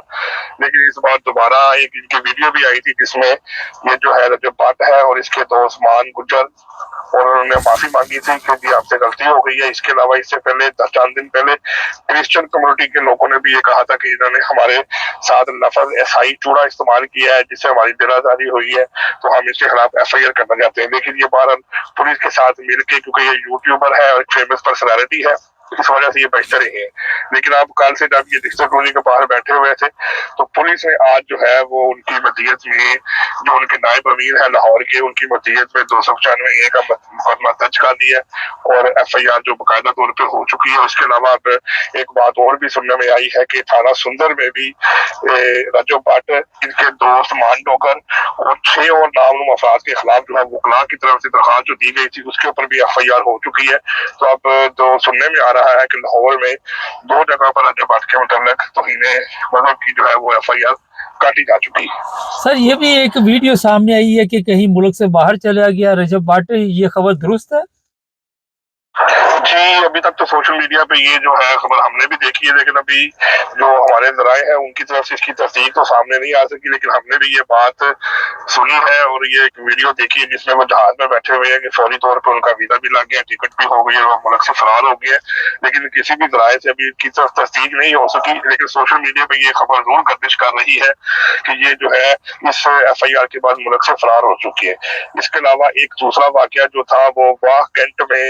لیکن اس بار دوبارہ ایک ان کی ویڈیو بھی آئی تھی جس میں یہ جو ہے رجب بٹ ہے اور اس کے دوست مان گجر، اور انہوں نے معافی مانگی تھی کہ جی آپ سے غلطی ہو گئی ہے. اس کے علاوہ اس سے پہلے چند دن پہلے کرسچن کمیونٹی کے لوگوں نے بھی یہ کہا تھا کہ انہوں نے ہمارے ساتھ لفظ عیسائی چوڑا استعمال کیا ہے جس سے ہماری دل آزاری ہوئی ہے، تو ہم اس کے خلاف ایف آئی آر کرنا چاہتے ہیں. لیکن یہ بہرحال پولیس کے ساتھ مل کے، کیونکہ یہ یوٹیوبر ہے اور ایک فیمس پرسنالٹی ہے، اس وجہ سے یہ بچتے رہے ہیں. لیکن اب کل سے جب یہ نیکسر کالونی کے باہر بیٹھے ہوئے تھے تو پولیس نے آج جو ہے وہ ان کی مدیت میں، جو ان کے نائب امیر ہیں لاہور کے، ان کی مدیت میں 295 کا مقدمہ درج کر دیا اور ایف آئی آر جو باقاعدہ طور پہ ہو چکی ہے. اس کے علاوہ اب ایک بات اور بھی سننے میں آئی ہے کہ تھانہ سندر میں بھی رجب بٹ، ان کے دوست مان ڈوگر اور 6 اور نامعلوم افراد کے خلاف جو ہے وکلاء کی طرف سے درخواست جو دی گئی تھی اس کے اوپر بھی ایف آئی آر ہو چکی ہے. تو اب جو سننے میں آ رہا ہے کہ لاہور میں 2 جگہ پر رجب بٹ کے متعلق توہین مذہب کی جو ہے وہ ایف آئی آر کاٹی جا چکی. سر یہ بھی ایک ویڈیو سامنے آئی ہے کہ کہیں ملک سے باہر چلا گیا رجب بٹ، یہ خبر درست ہے؟ جی ابھی تک تو سوشل میڈیا پہ یہ جو ہے خبر ہم نے بھی دیکھی ہے، لیکن ابھی جو ہمارے ذرائع ہیں ان کی طرف سے اس کی تصدیق تو سامنے نہیں آ سکی. لیکن ہم نے بھی یہ بات سنی ہے اور یہ ایک ویڈیو دیکھی ہے جس میں وہ جہاز میں بیٹھے ہوئے ہیں کہ فوری طور پہ ان کا ویزا بھی لگ گیا، ٹکٹ بھی ہو گئی ہے، وہ ملک سے فرار ہو گئے. لیکن کسی بھی ذرائع سے ابھی ان کی طرف تصدیق نہیں ہو سکی. لیکن سوشل میڈیا پہ یہ خبر ضرور گردش کر رہی ہے کہ یہ جو ہے اس ایف آئی آر کے بعد ملک سے فرار ہو چکی ہے. اس کے علاوہ ایک دوسرا واقعہ جو تھا وہ واہ کینٹ میں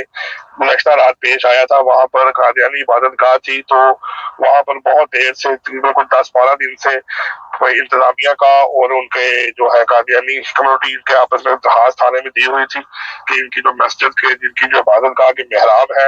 گزشتہ رات پیش آیا تھا. وہاں پر قادیانی عبادت گاہ تھی، تو وہاں پر بہت دیر سے تقریباً 10-12 دن سے انتظامیہ کا اور ان کے جو ہے قادیانی کمیونٹی کے آپس میں درخواست تھانے میں دی ہوئی تھی کہ ان کی جو مسجد کے، جن کی جو عبادت گاہ کے محراب ہے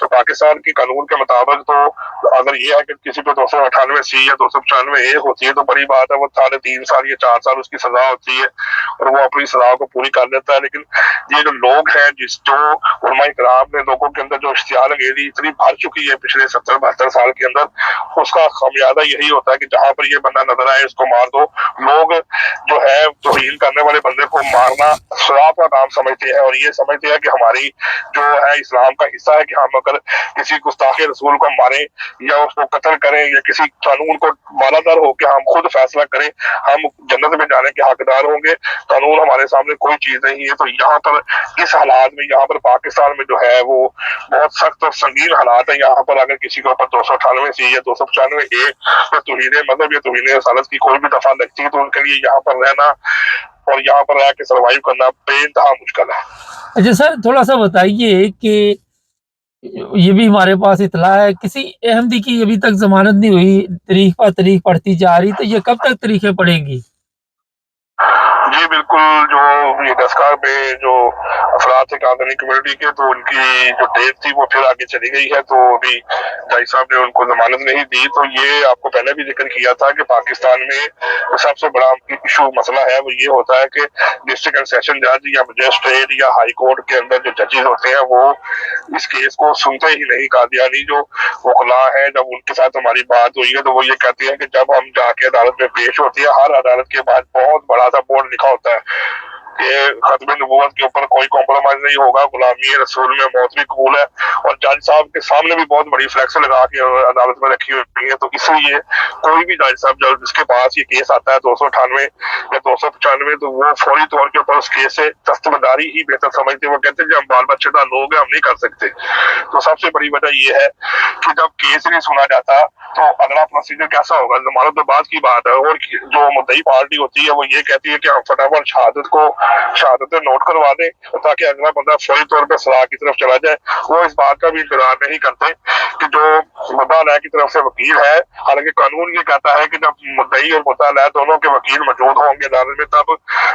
تو پاکستان کے قانون کے مطابق تو اگر یہ ہے کہ کسی پہ 298C یا 295A ہوتی ہے تو بڑی بات ہے، وہ 3.5 سال یا 4 سال اس کی سزا ہوتی ہے اور وہ اپنی سزا کو پوری کر لیتا ہے۔ لیکن یہ جو لوگ ہیں، جو علماء کرام نے لوگوں کے اندر جو اشتعال انگیزی اتنی بھر چکی ہے پچھلے 70-72 سال کے اندر، اس کا خمیازہ یہی ہوتا ہے کہ جہاں پر یہ بندہ نظر آئے اس کو مار دو۔ لوگ جو ہے توہین کرنے والے بندے کو مارنا ثواب کا کام سمجھتے ہیں اور یہ سمجھتے ہیں کہ ہماری جو ہے اسلام کا حصہ ہے کہ ہم اگر کسی گستاخ رسول کو ماریں یا اس کو قتل کریں یا کسی قانون کو بالادر ہو کے ہم خود فیصلہ کریں، ہم جنت میں جانے کے حقدار ہوں گے۔ قانون ہمارے سامنے کوئی چیز نہیں ہے۔ تو یہاں پر اس حالات میں، یہاں پر پاکستان میں جو ہے وہ بہت سخت اور سنگین حالات ہیں۔ یہاں پر اگر کسی کے اوپر 298C یا 295A یا توہین مذہب یا توہین رسالت کی کوئی بھی دفعہ لگتی ہے تو ان کے لیے یہاں پر رہنا اور یہاں پر رہ کے سروائیو کرنا بے انتہا مشکل ہے۔ اچھا سر، تھوڑا سا بتائیے کہ یہ بھی ہمارے پاس اطلاع ہے کسی احمدی کی ابھی تک ضمانت نہیں ہوئی، تاریخ پر تاریخ پڑھتی جا رہی، تو یہ کب تک تاریخیں پڑھیں گی؟ جی بالکل، جو یہ دستکار پہ جو افراد تھے قادری کمیونٹی کے، تو ان کی جو ڈیٹ تھی وہ پھر آگے چلی گئی ہے، تو ابھی جج صاحب نے ان کو ضمانت نہیں دی۔ تو یہ آپ کو پہلے بھی ذکر کیا تھا کہ پاکستان میں سب سے بڑا ایشو مسئلہ ہے وہ یہ ہوتا ہے کہ ڈسٹرکٹ اینڈ سیشن جج یا مجسٹریٹ یا ہائی کورٹ کے اندر جو ججز ہوتے ہیں وہ اس کیس کو سنتے ہی نہیں۔ قادیانی جو وکلاء ہیں، جب ان کے ساتھ ہماری بات ہوئی ہے تو وہ یہ کہتے ہیں کہ جب ہم جا کے عدالت میں پیش ہوتی ہے، ہر عدالت کے بعد بہت بڑا سا بورڈ لکھا ہوتا ہے کہ ختم نبوت کے اوپر کوئی کمپرومائز نہیں ہوگا، غلامی رسول میں موت بھی قبول ہے، اور جج صاحب کے سامنے بھی بہت بڑی فلیکس لگا کے عدالت میں رکھی ہوئی ہے۔ تو اس لیے کوئی بھی جج صاحب جب جس کے پاس یہ کیس آتا ہے 298 یا 295 تو وہ فوری طور کے اوپر اس کیس سے دستبرداری ہی بہتر سمجھتے ہیں۔ وہ کہتے ہیں کہ ہم بال بچے دار لوگ ہیں، ہم نہیں کر سکتے۔ تو سب سے بڑی وجہ یہ ہے کہ جب کیس نہیں سنا جاتا تو اگلا پروسیجر کیسا ہوگا؟ ضمانت تو بعد کی بات ہے، اور جو مدعی پارٹی ہوتی ہے وہ یہ کہتی ہے کہ ہم فٹافٹ شہادت نوٹ کروا دیں تاکہ اگلا بندہ فوری طور پہ سزا کی طرف چلا جائے۔ وہ اس بات کا بھی انتظار نہیں کرتے کہ جو مدعا علیہ کی طرف سے وکیل ہے، حالانکہ قانون یہ کہتا ہے کہ جب مدعی اور مدعا علیہ دونوں کے وکیل موجود ہوں گے عدالت میں تب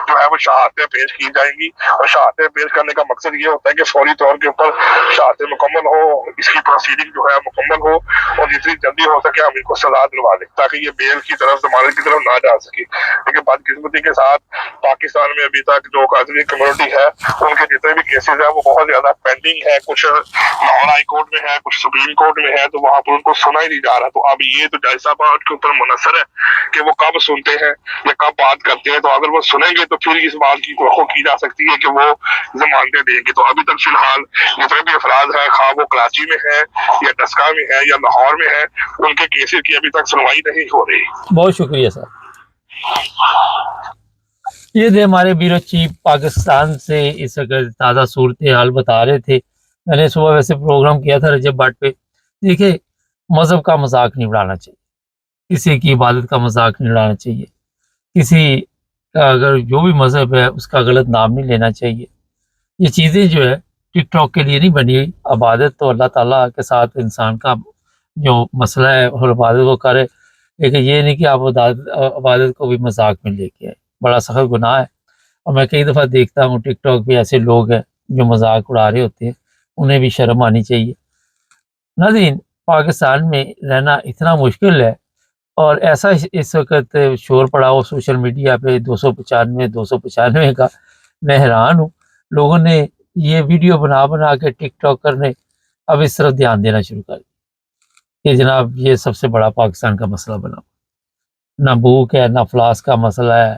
جو ہے وہ شہادتیں پیش کی جائیں گی، اور شہادتیں پیش کرنے کا مقصد یہ ہوتا ہے کہ فوری طور کے اوپر شہادتیں مکمل ہو، اس کی پروسیڈنگ جو ہے مکمل ہو اور جتنی جلدی ہو سکے ہم ان کو سزا دلوا دیں تاکہ یہ بیل کی طرف ضمانت کی طرف نہ جا سکے۔ لیکن بدقسمتی کے ساتھ پاکستان میں ابھی تک جو قادری کمیونٹی ہے ان کے جتنے بھی کیسز ہیں وہ بہت زیادہ پینڈنگ ہے، کچھ لاہور ہائی کورٹ میں ہے، کچھ سپریم کورٹ میں ہے، تو وہاں پر ان کو سنا ہی نہیں جا رہا۔ تو اب یہ تو جج صاحب کے اوپر منحصر ہے کہ وہ کب سنتے ہیں یا کب بات کرتے ہیں۔ تو اگر وہ سنیں گے تو پھر اس بات کی توقع کی جا سکتی ہے کہ وہ ضمانتیں دیں گے۔ تو ابھی تک فی الحال جتنے بھی افراد ہیں، خواہ وہ کراچی میں ہے یا ڈسکا میں ہے یا لاہور میں ہے، ان کے کیسز کی ابھی تک سنوائی نہیں ہو رہی۔ بہت شکریہ سر۔ یہ تھے ہمارے بیورو چیف پاکستان سے اس وقت تازہ صورتحال بتا رہے تھے۔ میں نے صبح ویسے پروگرام کیا تھا رجب بٹ پہ۔ دیکھیں، مذہب کا مذاق نہیں اڑانا چاہیے، کسی کی عبادت کا مذاق نہیں اڑانا چاہیے، کسی کا اگر جو بھی مذہب ہے اس کا غلط نام نہیں لینا چاہیے۔ یہ چیزیں جو ہے ٹک ٹاک کے لیے نہیں بنی۔ عبادت تو اللہ تعالیٰ کے ساتھ انسان کا جو مسئلہ ہے اور عبادت کو کرے، لیکن یہ نہیں کہ آپ عبادت کو بھی مذاق میں لے کے آئے، بڑا سخت گناہ ہے۔ اور میں کئی دفعہ دیکھتا ہوں ٹک ٹاک پہ ایسے لوگ ہیں جو مذاق اڑا رہے ہوتے ہیں، انہیں بھی شرم آنی چاہیے۔ ناظرین، پاکستان میں رہنا اتنا مشکل ہے، اور ایسا اس وقت شور پڑا ہو سوشل میڈیا پہ 295 کا، میں حیران ہوں۔ لوگوں نے یہ ویڈیو بنا کے ٹک ٹاک کرنے اب اس طرف دھیان دینا شروع کر دیا کہ جناب یہ سب سے بڑا پاکستان کا مسئلہ بنا، نہ بھوک ہے، نہ افلاس کا مسئلہ ہے،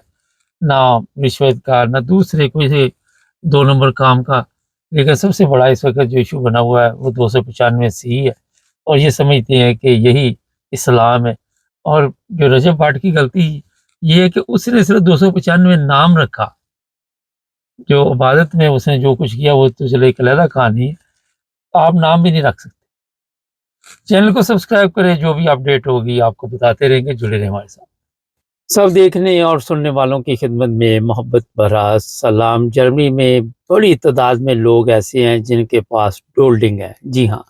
نہ رشوت کا، نہ دوسرے کوئی سے 2 نمبر کام کا، لیکن سب سے بڑا اس وقت جو ایشو بنا ہوا ہے وہ 295C ہے، اور یہ سمجھتے ہیں کہ یہی اسلام ہے۔ اور جو رجب بھٹ کی غلطی یہ ہے کہ اس نے صرف 295 نام رکھا، جو عبادت میں اس نے جو کچھ کیا وہ تو چلے ایک علیحدہ کہانی ہے، آپ نام بھی نہیں رکھ سکتے۔ چینل کو سبسکرائب کریں، جو بھی اپڈیٹ ہوگی آپ کو بتاتے رہیں گے، جڑے رہیں ہمارے ساتھ۔ سب دیکھنے اور سننے والوں کی خدمت میں محبت بھرا سلام۔ جرمنی میں بڑی تعداد میں لوگ ایسے ہیں جن کے پاس ڈولڈنگ ہے۔ جی ہاں،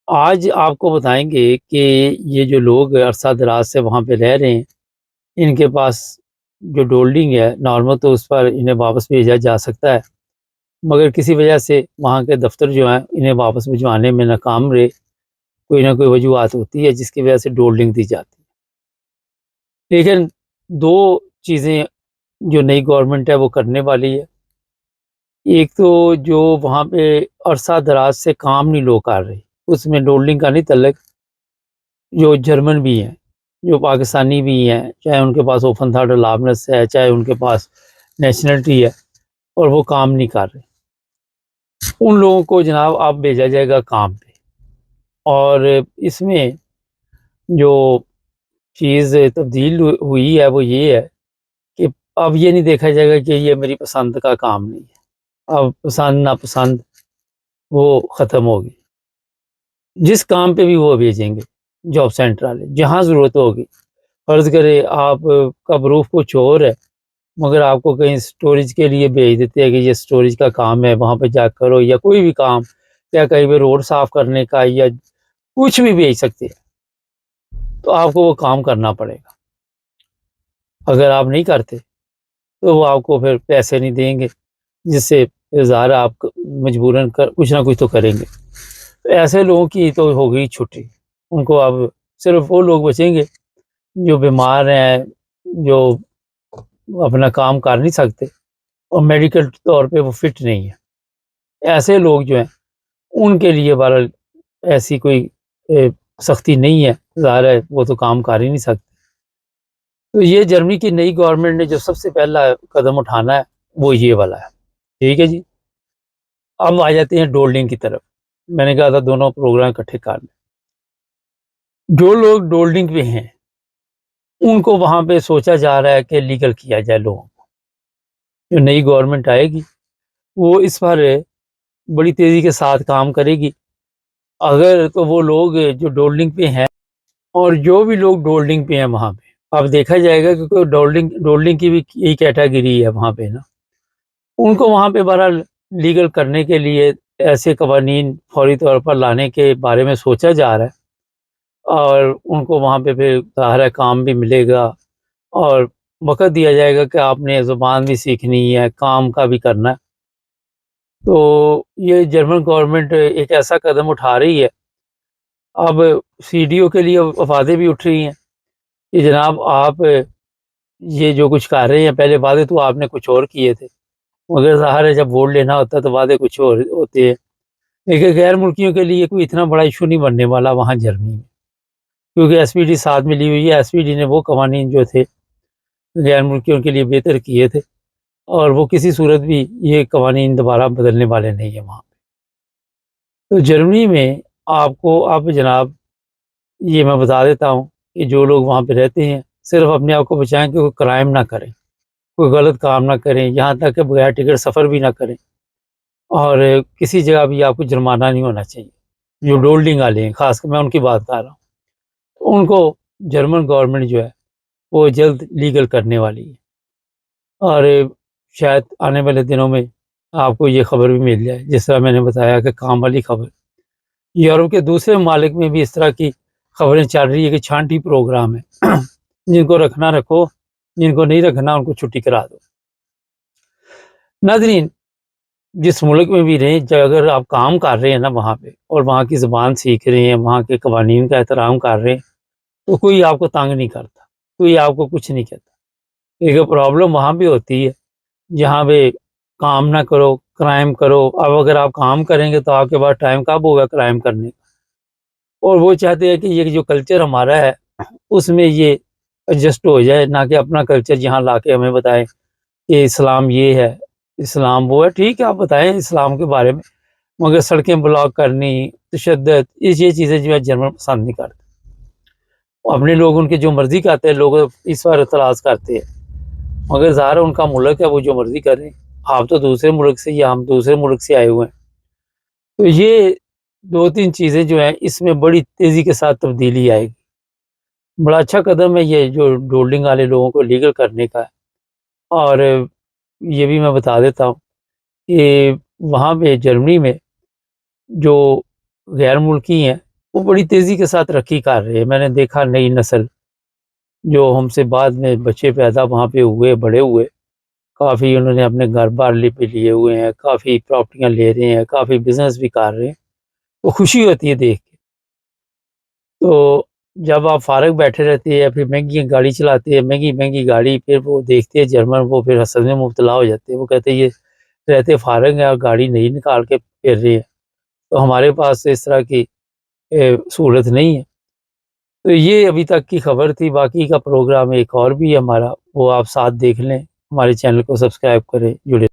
آج آپ کو بتائیں گے کہ یہ جو لوگ عرصہ دراز سے وہاں پہ رہ رہے ہیں، ان کے پاس جو ڈولڈنگ ہے نارمل تو اس پر انہیں واپس بھیجا جا سکتا ہے، مگر کسی وجہ سے وہاں کے دفتر جو ہیں انہیں واپس بھجوانے میں ناکام رہے، کوئی نہ کوئی وجوہات ہوتی ہے جس کی وجہ سے ڈولڈنگ دی جاتی ہے۔ لیکن دو چیزیں جو نئی گورنمنٹ ہے وہ کرنے والی ہے۔ ایک تو جو وہاں پہ عرصہ دراز سے کام نہیں لوگ کر رہے، اس میں ڈولڈنگ کا نہیں تعلق، جو جرمن بھی ہیں، جو پاکستانی بھی ہیں، چاہے ان کے پاس اوپن تھارڈ لابنس ہے، چاہے ان کے پاس نیشنلٹی ہے، اور وہ کام نہیں کر رہے، ان لوگوں کو جناب اب بھیجا جائے گا کام پہ۔ اور اس میں جو چیز تبدیل ہوئی ہے وہ یہ ہے کہ اب یہ نہیں دیکھا جائے گا کہ یہ میری پسند کا کام نہیں ہے، اب پسند ناپسند وہ ختم ہوگی۔ جس کام پہ بھی وہ بھیجیں گے جاب سینٹر والے، جہاں ضرورت ہوگی۔ فرض کرے آپ کا پروف کچھ اور ہے، مگر آپ کو کہیں سٹوریج کے لیے بھیج دیتے ہیں کہ یہ سٹوریج کا کام ہے، وہاں پہ جا کرو، یا کوئی بھی کام، یا کہیں پہ روڈ صاف کرنے کا، یا کچھ بھی بھیج سکتے ہیں، تو آپ کو وہ کام کرنا پڑے گا۔ اگر آپ نہیں کرتے تو وہ آپ کو پھر پیسے نہیں دیں گے، جس سے ظاہر آپ مجبوراً کچھ نہ کچھ تو کریں گے۔ تو ایسے لوگوں کی تو ہو گئی چھٹی، ان کو اب صرف وہ لوگ بچیں گے جو بیمار ہیں، جو اپنا کام کر نہیں سکتے اور میڈیکل طور پہ وہ فٹ نہیں ہے۔ ایسے لوگ جو ہیں ان کے لیے بہرحال ایسی کوئی سختی نہیں ہے، ظاہر ہے وہ تو کام کر ہی نہیں سکتے۔ تو یہ جرمنی کی نئی گورنمنٹ نے جو سب سے پہلا قدم اٹھانا ہے وہ یہ والا ہے، ٹھیک ہے جی۔ اب آ جاتے ہیں ڈولڈنگ کی طرف۔ میں نے کہا تھا دونوں پروگرام اکٹھے کر لیں۔ جو لوگ ڈولڈنگ پہ ہیں ان کو وہاں پہ سوچا جا رہا ہے کہ لیگل کیا جائے لوگوں کو۔ جو نئی گورنمنٹ آئے گی وہ اس پر بڑی تیزی کے ساتھ کام کرے گی۔ اگر تو وہ لوگ جو ڈولڈنگ پہ ہیں، اور جو بھی لوگ ڈولڈنگ پہ ہیں وہاں پہ اب دیکھا جائے گا، کیونکہ ڈولڈنگ کی بھی یہی کیٹیگری ہے وہاں پہ نا، ان کو وہاں پہ بہرحال لیگل کرنے کے لیے ایسے قوانین فوری طور پر لانے کے بارے میں سوچا جا رہا ہے، اور ان کو وہاں پہ پھر ظاہر ہے کام بھی ملے گا، اور وقت دیا جائے گا کہ آپ نے زبان بھی سیکھنی ہے، کام کا بھی کرنا ہے۔ تو یہ جرمن گورنمنٹ ایک ایسا قدم اٹھا رہی ہے۔ اب سی ڈی او کے لیے وفادیں بھی اٹھ رہی ہیں کہ جناب آپ یہ جو کچھ کر رہے ہیں، پہلے وعدے تو آپ نے کچھ اور کیے تھے، مگر ظاہر ہے جب ووٹ لینا ہوتا ہے تو وعدے کچھ اور ہوتے ہیں۔ لیکن غیر ملکیوں کے لیے کوئی اتنا بڑا ایشو نہیں بننے والا وہاں جرمنی میں، کیونکہ ایس پی ڈی ساتھ ملی ہوئی ہے۔ ایس پی ڈی نے وہ قوانین جو تھے غیر ملکیوں کے لیے بہتر کیے تھے، اور وہ کسی صورت بھی یہ قوانین دوبارہ بدلنے والے نہیں ہیں وہاں پہ۔ تو جرمنی میں آپ کو اب جناب یہ میں بتا دیتا ہوں کہ جو لوگ وہاں پہ رہتے ہیں صرف اپنے آپ کو بچائیں کہ کوئی کرائم نہ کریں، کوئی غلط کام نہ کریں، یہاں تک کہ بغیر ٹکٹ سفر بھی نہ کریں، اور کسی جگہ بھی آپ کو جرمانہ نہیں ہونا چاہیے۔ جو ڈولڈنگ والے ہیں خاص کر میں ان کی بات کر رہا ہوں، ان کو جرمن گورنمنٹ جو ہے وہ جلد لیگل کرنے والی ہے، اور شاید آنے والے دنوں میں آپ کو یہ خبر بھی مل جائے، جس طرح میں نے بتایا کہ کام والی خبر۔ یورپ کے دوسرے ممالک میں بھی اس طرح کی خبریں چل رہی ہے کہ چھانٹی پروگرام ہے، جن کو رکھنا رکھو، جن کو نہیں رکھنا ان کو چھٹی کرا دو۔ ناظرین، جس ملک میں بھی رہیں، اگر آپ کام کر رہے ہیں نا وہاں پہ، اور وہاں کی زبان سیکھ رہے ہیں، وہاں کے قوانین کا احترام کر رہے ہیں، تو کوئی آپ کو تنگ نہیں کرتا، کوئی آپ کو کچھ نہیں کہتا۔ ایک پرابلم وہاں بھی ہوتی ہے جہاں پہ کام نہ کرو، کرائم کرو۔ اب اگر آپ کام کریں گے تو آپ کے پاس ٹائم کب ہوگا کرائم کرنے کا؟ اور وہ چاہتے ہیں کہ یہ جو کلچر ہمارا ہے اس میں یہ ایڈجسٹ ہو جائے، نہ کہ اپنا کلچر یہاں لا کے ہمیں بتائیں کہ اسلام یہ ہے، اسلام وہ ہے۔ ٹھیک ہے آپ بتائیں اسلام کے بارے میں، مگر سڑکیں بلاک کرنی، تشدد، یہ چیزیں جو ہے جرمن پسند نہیں کرتے۔ اپنے لوگ ان کے جو مرضی کرتے ہیں، لوگ اس پر اعتراض کرتے ہیں، مگر ظاہر ان کا ملک ہے، وہ جو مرضی کریں۔ آپ تو دوسرے ملک سے یا ہم دوسرے ملک سے آئے ہوئے ہیں۔ تو یہ دو تین چیزیں جو ہیں اس میں بڑی تیزی کے ساتھ تبدیلی آئے گی۔ بڑا اچھا قدم ہے یہ جو ڈولڈنگ والے لوگوں کو لیگل کرنے کا ہے۔ اور یہ بھی میں بتا دیتا ہوں کہ وہاں پہ جرمنی میں جو غیر ملکی ہیں وہ بڑی تیزی کے ساتھ ترقی کر رہے ہیں۔ میں نے دیکھا نئی نسل جو ہم سے بعد میں بچے پیدا وہاں پہ ہوئے، بڑے ہوئے، کافی انہوں نے اپنے گھر بار پہ لیے ہوئے ہیں، کافی پراپرٹیاں لے رہے ہیں، کافی بزنس بھی کر رہے ہیں، تو خوشی ہوتی ہے دیکھ کے۔ تو جب آپ فارغ بیٹھے رہتے ہیں، پھر مہنگی گاڑی چلاتے ہیں، مہنگی مہنگی گاڑی، پھر وہ دیکھتے ہیں جرمن، وہ پھر حسد میں مبتلا ہو جاتے ہیں، وہ کہتے ہیں یہ رہتے فارغ ہیں اور گاڑی نہیں نکال کے پھر رہے ہیں، تو ہمارے پاس اس طرح کی سہولت نہیں ہے۔ تو یہ ابھی تک کی خبر تھی، باقی کا پروگرام ایک اور بھی ہے ہمارا، وہ آپ ساتھ دیکھ لیں، ہمارے چینل کو سبسکرائب کریں، جڑے